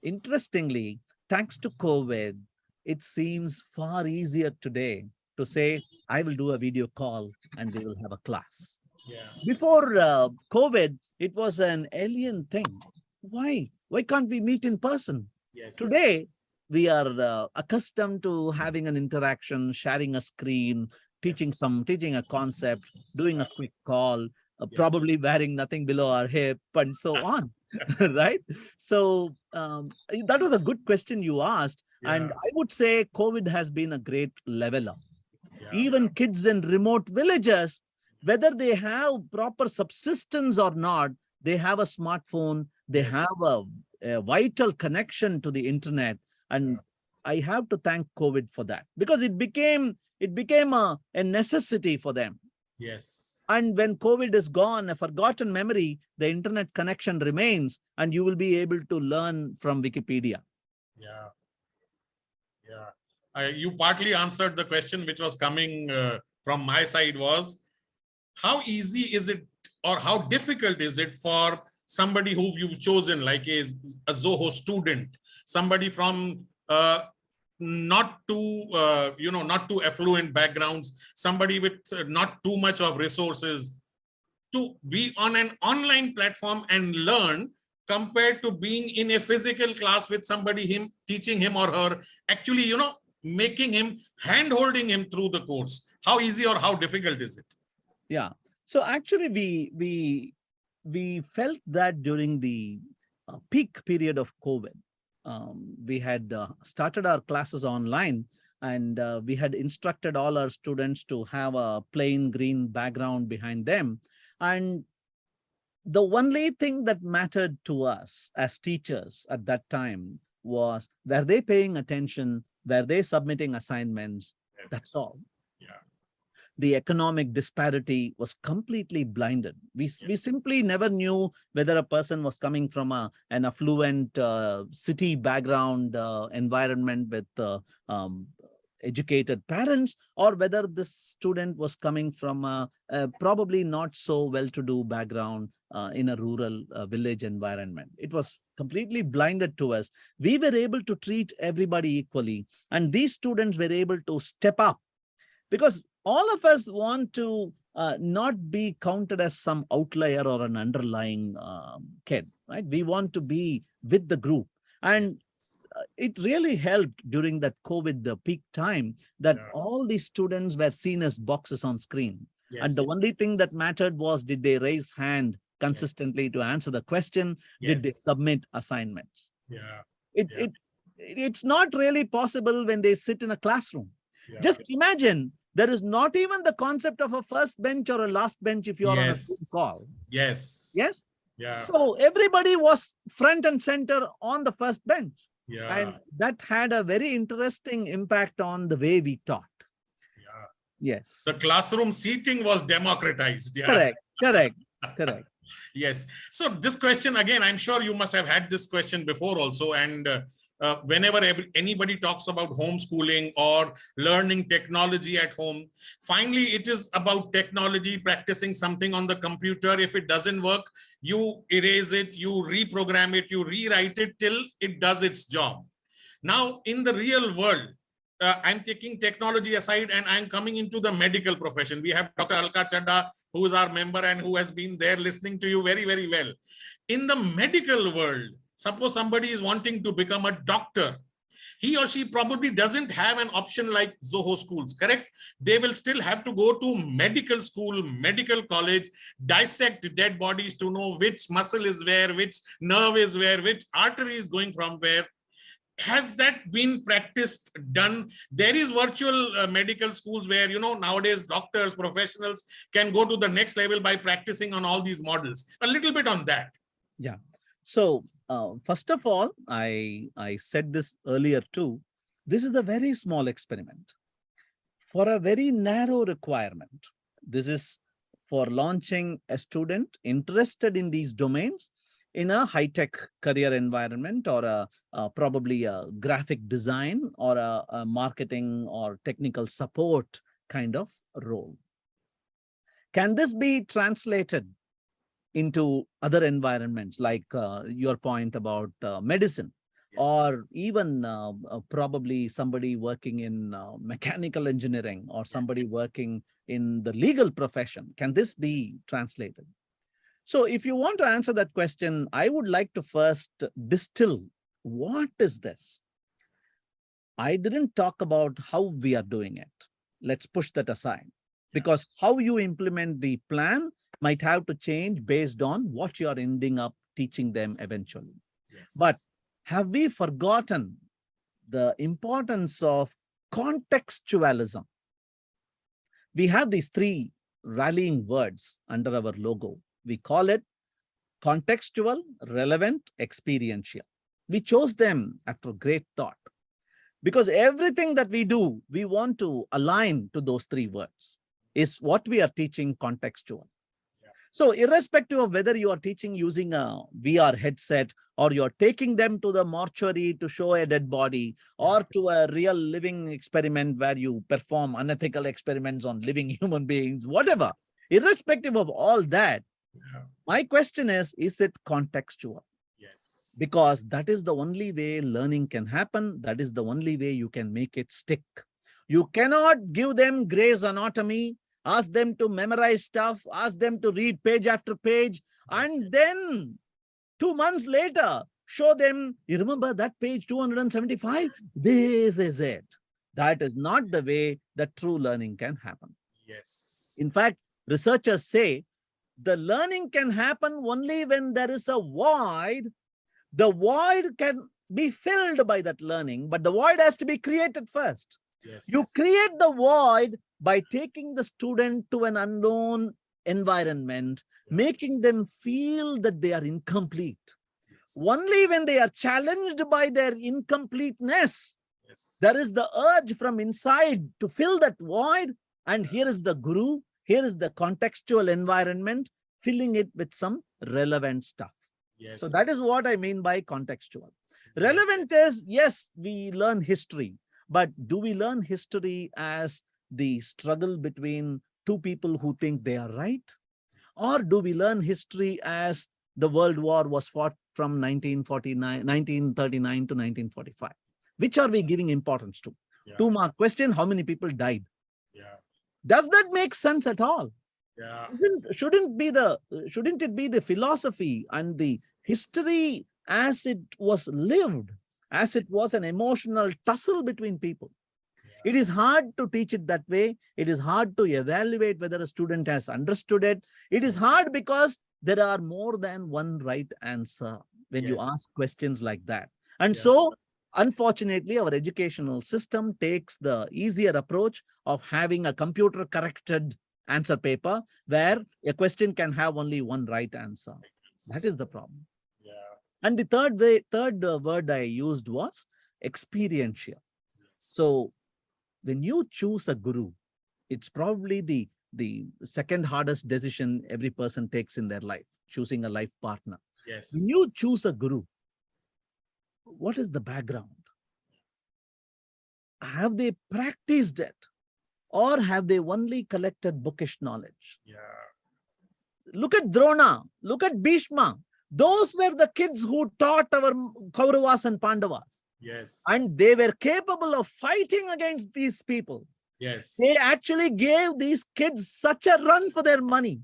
S3: Interestingly, thanks to COVID, it seems far easier today to say, I will do a video call and we will have a class.
S1: Yeah.
S3: Before COVID, it was an alien thing. Why? Why can't we meet in person?
S1: Yes.
S3: Today, we are accustomed to having an interaction, sharing a screen, teaching a concept, doing a quick call, probably wearing nothing below our hip, and so on, right? So that was a good question you asked. And I would say COVID has been a great leveler. Even kids in remote villages, whether they have proper subsistence or not, they have a smartphone, they have a vital connection to the internet. And I have to thank COVID for that, because it became a necessity for them.
S1: Yes.
S3: And when COVID is gone, a forgotten memory, the internet connection remains, and you will be able to learn from Wikipedia.
S1: Yeah. Yeah. You partly answered the question which was coming from my side was, how easy is it or how difficult is it for somebody who you've chosen, like a Zoho student, somebody from not too not too affluent backgrounds, somebody with not too much of resources, to be on an online platform and learn, compared to being in a physical class with somebody, teaching him or her, actually making him, hand holding him through the course? How easy or how difficult is it?
S3: Yeah. So actually we felt that during the peak period of COVID. We had started our classes online, and we had instructed all our students to have a plain green background behind them. And the only thing that mattered to us as teachers at that time was, were they paying attention? Were they submitting assignments?
S1: Yes.
S3: That's all.
S1: Yeah.
S3: The economic disparity was completely blinded. We simply never knew whether a person was coming from an affluent city background environment with educated parents, or whether this student was coming from a probably not so well-to-do background in a rural village environment. It was completely blinded to us. We were able to treat everybody equally, and these students were able to step up, because all of us want to not be counted as some outlier or an underlying kid, right? We want to be with the group. And it really helped during that COVID, the peak time, that all these students were seen as boxes on screen. And the
S1: Yes.
S3: only thing that mattered was, did they raise hand consistently to answer the question? Did they
S1: Yes.
S3: submit assignments?
S1: Yeah.
S3: It,
S1: Yeah.
S3: it's not really possible when they sit in a classroom.
S1: Yeah.
S3: Just imagine, there is not even the concept of a first bench or a last bench if you are on a Zoom call.
S1: Yes.
S3: Yes.
S1: Yeah.
S3: So everybody was front and center on the first bench.
S1: Yeah.
S3: And that had a very interesting impact on the way we taught.
S1: Yeah.
S3: Yes.
S1: The classroom seating was democratized. Yeah.
S3: Correct. Correct. Correct.
S1: Yes. So this question, again, I'm sure you must have had this question before also. And whenever anybody talks about homeschooling or learning technology at home, finally, it is about technology, practicing something on the computer. If it doesn't work, you erase it, you reprogram it, you rewrite it till it does its job. Now, in the real world, I'm taking technology aside and I'm coming into the medical profession. We have Dr. Alka Chadda, who is our member and who has been there listening to you very, very well. In the medical world, suppose somebody is wanting to become a doctor. He or she probably doesn't have an option like Zoho schools, correct? They will still have to go to medical school, medical college, dissect dead bodies to know which muscle is where, which nerve is where, which artery is going from where. Has that been practiced, done? There is virtual medical schools where, nowadays doctors, professionals can go to the next level by practicing on all these models. A little bit on that.
S3: Yeah. So first of all, I said this earlier too. This is a very small experiment for a very narrow requirement. This is for launching a student interested in these domains in a high-tech career environment, or probably a graphic design or a marketing or technical support kind of role. Can this be translated into other environments, like your point about medicine? Yes. Or even probably somebody working in mechanical engineering, or somebody working in the legal profession? Can this be translated? So if you want to answer that question, I would like to first distill, what is this? I didn't talk about how we are doing it. Let's push that aside, because how you implement the plan might have to change based on what you are ending up teaching them eventually. Yes. But have we forgotten the importance of contextualism? We have these three rallying words under our logo. We call it contextual, relevant, experiential. We chose them after great thought, because everything that we do, we want to align to those three words. Is what we are teaching contextual. So irrespective of whether you are teaching using a VR headset, or you're taking them to the mortuary to show a dead body, or to a real living experiment where you perform unethical experiments on living human beings, whatever, irrespective of all that, my question is it contextual? Yes. Because that is the only way learning can happen. That is the only way you can make it stick. You cannot give them Gray's Anatomy, ask them to memorize stuff, ask them to read page after page, and then 2 months later, show them, you remember that page 275? This is it. That is not the way that true learning can happen. Yes. In fact, researchers say the learning can happen only when there is a void. The void can be filled by that learning, but the void has to be created first. Yes. You create the void by taking the student to an unknown environment, making them feel that they are incomplete. Yes. Only when they are challenged by their incompleteness, there is the urge from inside to fill that void. And here is the guru, here is the contextual environment, filling it with some relevant stuff. Yes. So that is what I mean by contextual. Relevant is, yes, we learn history, but do we learn history as the struggle between two people who think they are right? Or do we learn history as the World War was fought from 1939 to 1945? Which are we giving importance to? Yeah. 2-mark question, how many people died? Yeah. Does that make sense at all? Yeah. Shouldn't it be the philosophy and the history as it was lived, as it was an emotional tussle between people? It is hard to teach it that way. It is hard to evaluate whether a student has understood it. It is hard because there are more than one right answer when you ask questions like that. And so, unfortunately, our educational system takes the easier approach of having a computer corrected answer paper where a question can have only one right answer. That is the problem. And the third word I used was experiential. So when you choose a guru, it's probably the second hardest decision every person takes in their life, choosing a life partner. When you choose a guru, what is the background? Have they practiced it? Or have they only collected bookish knowledge? Look at Drona, look at Bhishma. Those were the kids who taught our Kauravas and Pandavas. And they were capable of fighting against these people. They actually gave these kids such a run for their money.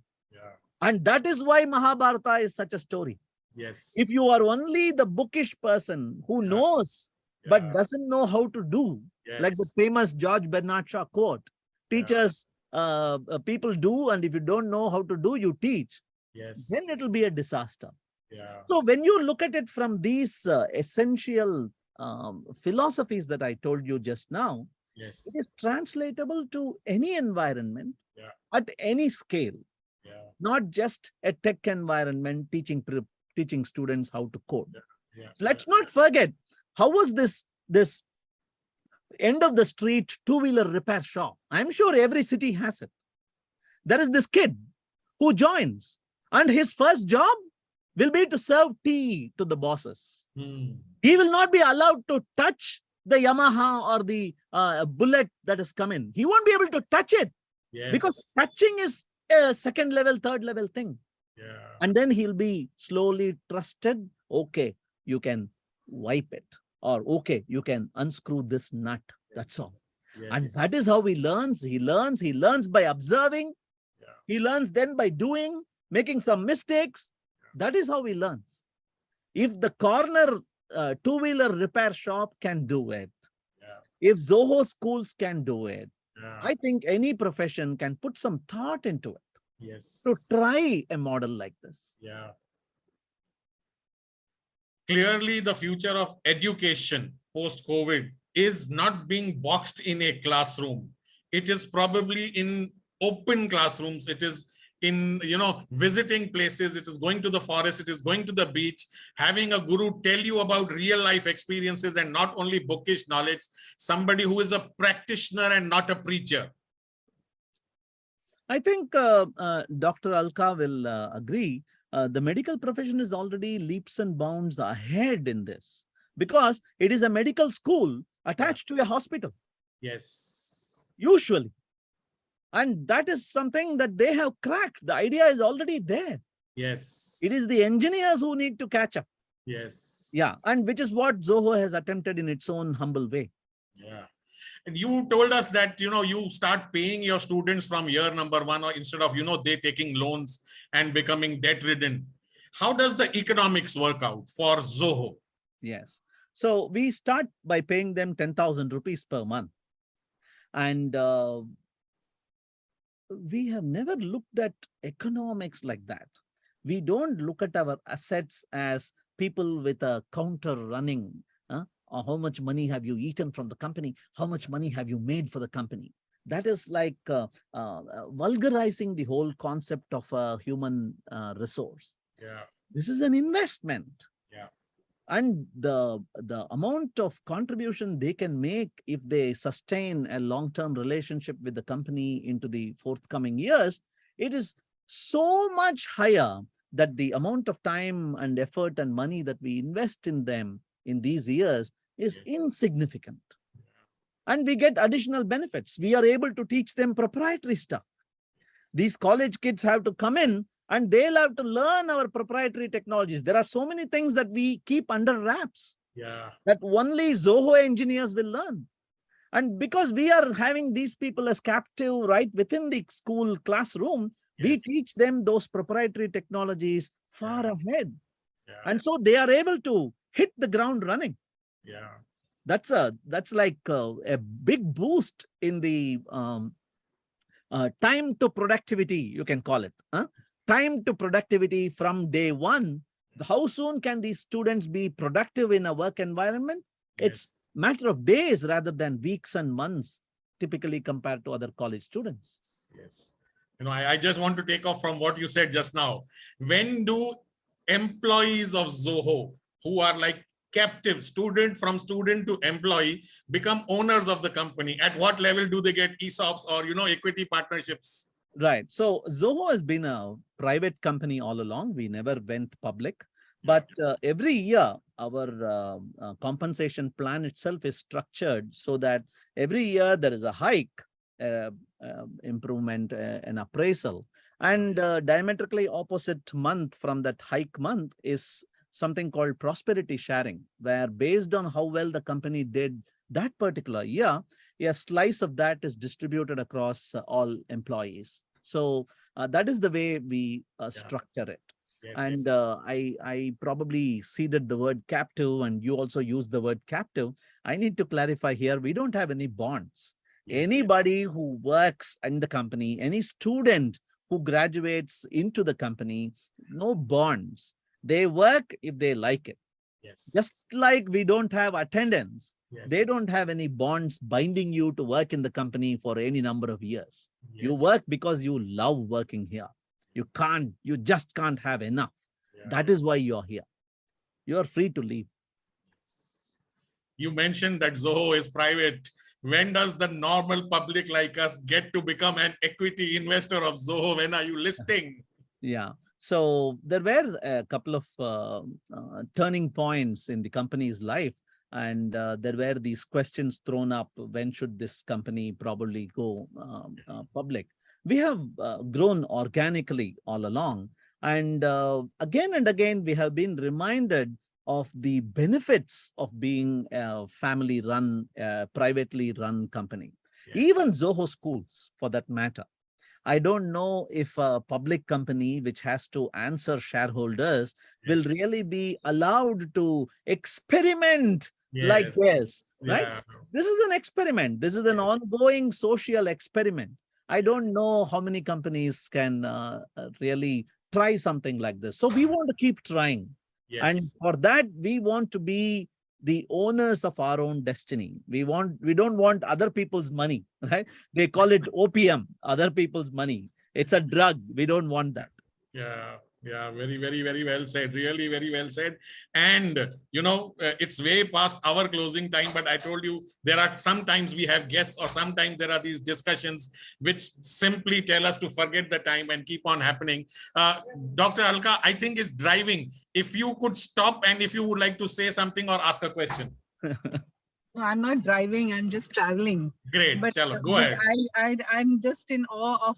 S3: And that is why Mahabharata is such a story. If you are only the bookish person who knows but doesn't know how to do, like the famous George Bernard Shaw quote, teachers, people do, and if you don't know how to do, you teach. Then it will be a disaster. So when you look at it from these essential philosophies that I told you just now, it is translatable to any environment at any scale, not just a tech environment teaching students how to code. Let's not forget, how was this end of the street two-wheeler repair shop? I'm sure every city has it. There is this kid who joins, and his first job will be to serve tea to the bosses. He will not be allowed to touch the Yamaha or the Bullet that has come in. He won't be able to touch it because touching is a second level, third level thing. And then he'll be slowly trusted. Okay, you can wipe it, or okay, you can unscrew this nut. That's all. And that is how he learns. He learns by observing. He learns then by doing, making some mistakes. That is how he learns. If the corner two-wheeler repair shop can do it, if Zoho schools can do it, I think any profession can put some thought into it to try a model like this.
S1: Clearly, the future of education post-COVID is not being boxed in a classroom. It is probably in open classrooms. It is in, visiting places. It is going to the forest. It is going to the beach, having a guru tell you about real life experiences and not only bookish knowledge, somebody who is a practitioner and not a preacher.
S3: I think Dr. Alka will agree. The medical profession is already leaps and bounds ahead in this, because it is a medical school attached to a hospital. Usually. And that is something that they have cracked. The idea is already there. It is the engineers who need to catch up. And which is what Zoho has attempted in its own humble way.
S1: And you told us that, you start paying your students from year number 1, or instead of, they taking loans and becoming debt ridden. How does the economics work out for Zoho?
S3: Yes. So we start by paying them 10,000 rupees per month. And we have never looked at economics like that. We don't look at our assets as people with a counter running. Or how much money have you eaten from the company? How much money have you made for the company? That is like vulgarizing the whole concept of a human resource. This is an investment. And the amount of contribution they can make if they sustain a long-term relationship with the company into the forthcoming years, it is so much higher that the amount of time and effort and money that we invest in them in these years is insignificant. And we get additional benefits. We are able to teach them proprietary stuff. These college kids have to come in and they'll have to learn our proprietary technologies. There are so many things that we keep under wraps that only Zoho engineers will learn. And because we are having these people as captive right within the school classroom, we teach them those proprietary technologies far ahead. And so they are able to hit the ground running. That's like a big boost in the time to productivity, you can call it. Time to productivity from day one. How soon can these students be productive in a work environment? It's matter of days rather than weeks and months, typically compared to other college students.
S1: Yes. I just want to take off from what you said just now. When do employees of Zoho, who are like captive student to employee, become owners of the company? At what level do they get ESOPs or equity partnerships?
S3: Right. So Zoho has been a private company all along. We never went public. But every year, our compensation plan itself is structured so that every year there is a hike, improvement, an appraisal. And diametrically opposite month from that hike month is something called prosperity sharing, where based on how well the company did that particular year, a slice of that is distributed across all employees. So that is the way we structure it. Yes. And I probably seeded the word captive, and you also used the word captive. I need to clarify here, we don't have any bonds. Yes. Anybody who works in the company, any student who graduates into the company, no bonds. They work if they like it. Yes. Just like we don't have attendance. Yes. They don't have any bonds binding you to work in the company for any number of years. Yes. You work because you love working here. You just can't have enough. Yeah. That is why you're here. You're free to leave.
S1: You mentioned that Zoho is private. When does the normal public like us get to become an equity investor of Zoho? When are you listing?
S3: Yeah. So there were a couple of turning points in the company's life. And there were these questions thrown up. When should this company probably go public? We have grown organically all along. And again and again, we have been reminded of the benefits of being a family-run, privately run company. Yes. Even Zoho Schools, for that matter. I don't know if a public company which has to answer shareholders will really be allowed to experiment like this, right? Yeah. This is an experiment. This is an ongoing social experiment. I don't know how many companies can really try something like this. So we want to keep trying. Yes. And for that, we want to be the owners of our own destiny. We don't want other people's money, right? They call it opium, other people's money. It's a drug. We don't want that.
S1: Yeah, very, very, very well said. Really, very well said. And, it's way past our closing time, but I told you there are sometimes we have guests or sometimes there are these discussions which simply tell us to forget the time and keep on happening. Dr. Alka, I think is driving. If you could stop and if you would like to say something or ask a question.
S4: No, I'm not driving. I'm just traveling.
S1: Great. But, go ahead.
S4: I'm just in awe of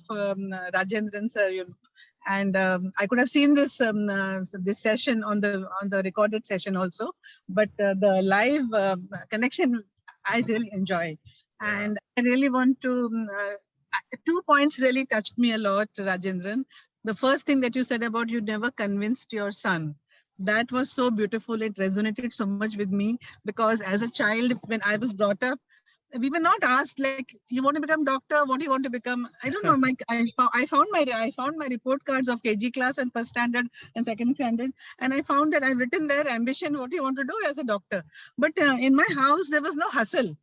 S4: Rajendran sir. And I could have seen this session on the recorded session also, but the live connection I really enjoy. Yeah. And I really want to. 2 points really touched me a lot, Rajendran. The first thing that you said about you never convinced your son. That was so beautiful. It resonated so much with me because as a child, when I was brought up, we were not asked like, you want to become doctor? What do you want to become? I don't know. I found my report cards of KG class and first standard and second standard, and I found that I've written there ambition. What do you want to do as a doctor? But in my house there was no hustle.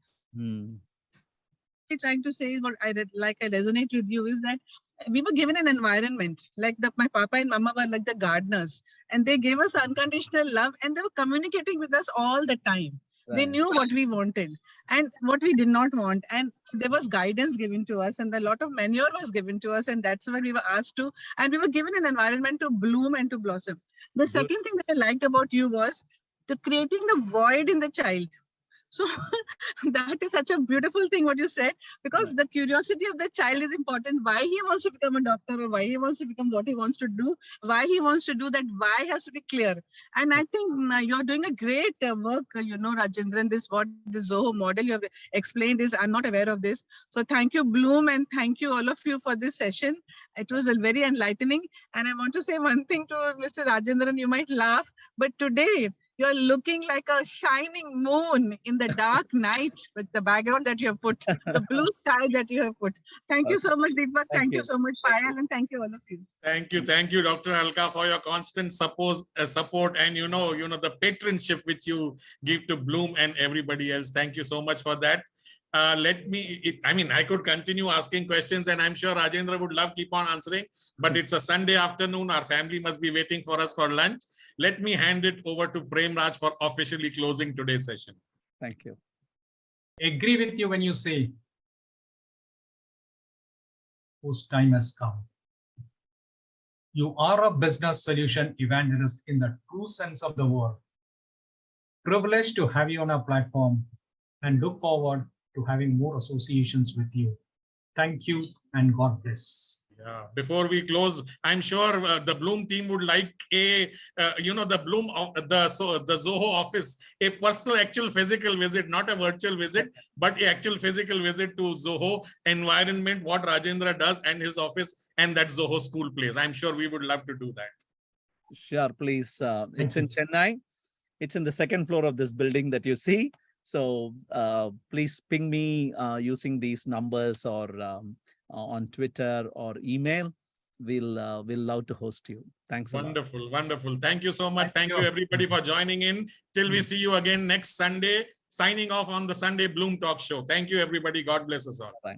S4: Trying to say what I resonate with you is that we were given an environment like my papa and mama were like the gardeners, and they gave us unconditional love, and they were communicating with us all the time. Right. They knew what we wanted and what we did not want, and there was guidance given to us, and a lot of manure was given to us, and that's why we were asked to, and we were given an environment to bloom and to blossom. The second thing that I liked about you was creating the void in the child. So that is such a beautiful thing what you said, because the curiosity of the child is important. Why he wants to become a doctor, or why he wants to become what he wants to do, why he wants to do that, why has to be clear. And I think you're doing a great work, Rajendran, this Zoho model you have explained is, I'm not aware of this. So thank you, Bloom, and thank you all of you for this session. It was very enlightening. And I want to say one thing to Mr. Rajendran, you might laugh, but today, You're looking like a shining moon in the dark night with the background that you have put, the blue sky that you have put. Thank you so much, Deepak. Thank you so much, Payal, and thank you all of you.
S1: Thank you, Dr. Alka, for your constant support and the patronship which you give to Bloom and everybody else. Thank you so much for that. I could continue asking questions, and I'm sure Rajendra would love keep on answering, but it's a Sunday afternoon. Our family must be waiting for us for lunch. Let me hand it over to Prem Raj for officially closing today's session.
S3: Thank you.
S2: Agree with you when you say whose time has come. You are a business solution evangelist in the true sense of the word. Privileged to have you on our platform and look forward to having more associations with you. Thank you and God bless.
S1: Yeah. Before we close, I'm sure the Bloom team would like the Bloom of the Zoho office, a personal, actual physical visit, not a virtual visit, but an actual physical visit to Zoho environment, what Rajendra does and his office and that Zoho school place. I'm sure we would love to do that.
S3: Sure, please. It's in Chennai. It's in the second floor of this building that you see. So please ping me using these numbers or on Twitter or email. We'll love to host you. Thanks.
S1: Wonderful, wonderful. Thank you so much. Thank you everybody for joining in. Till we see you again next Sunday. Signing off on the Sunday Bloom Talk Show. Thank you everybody. God bless us all.
S3: Bye.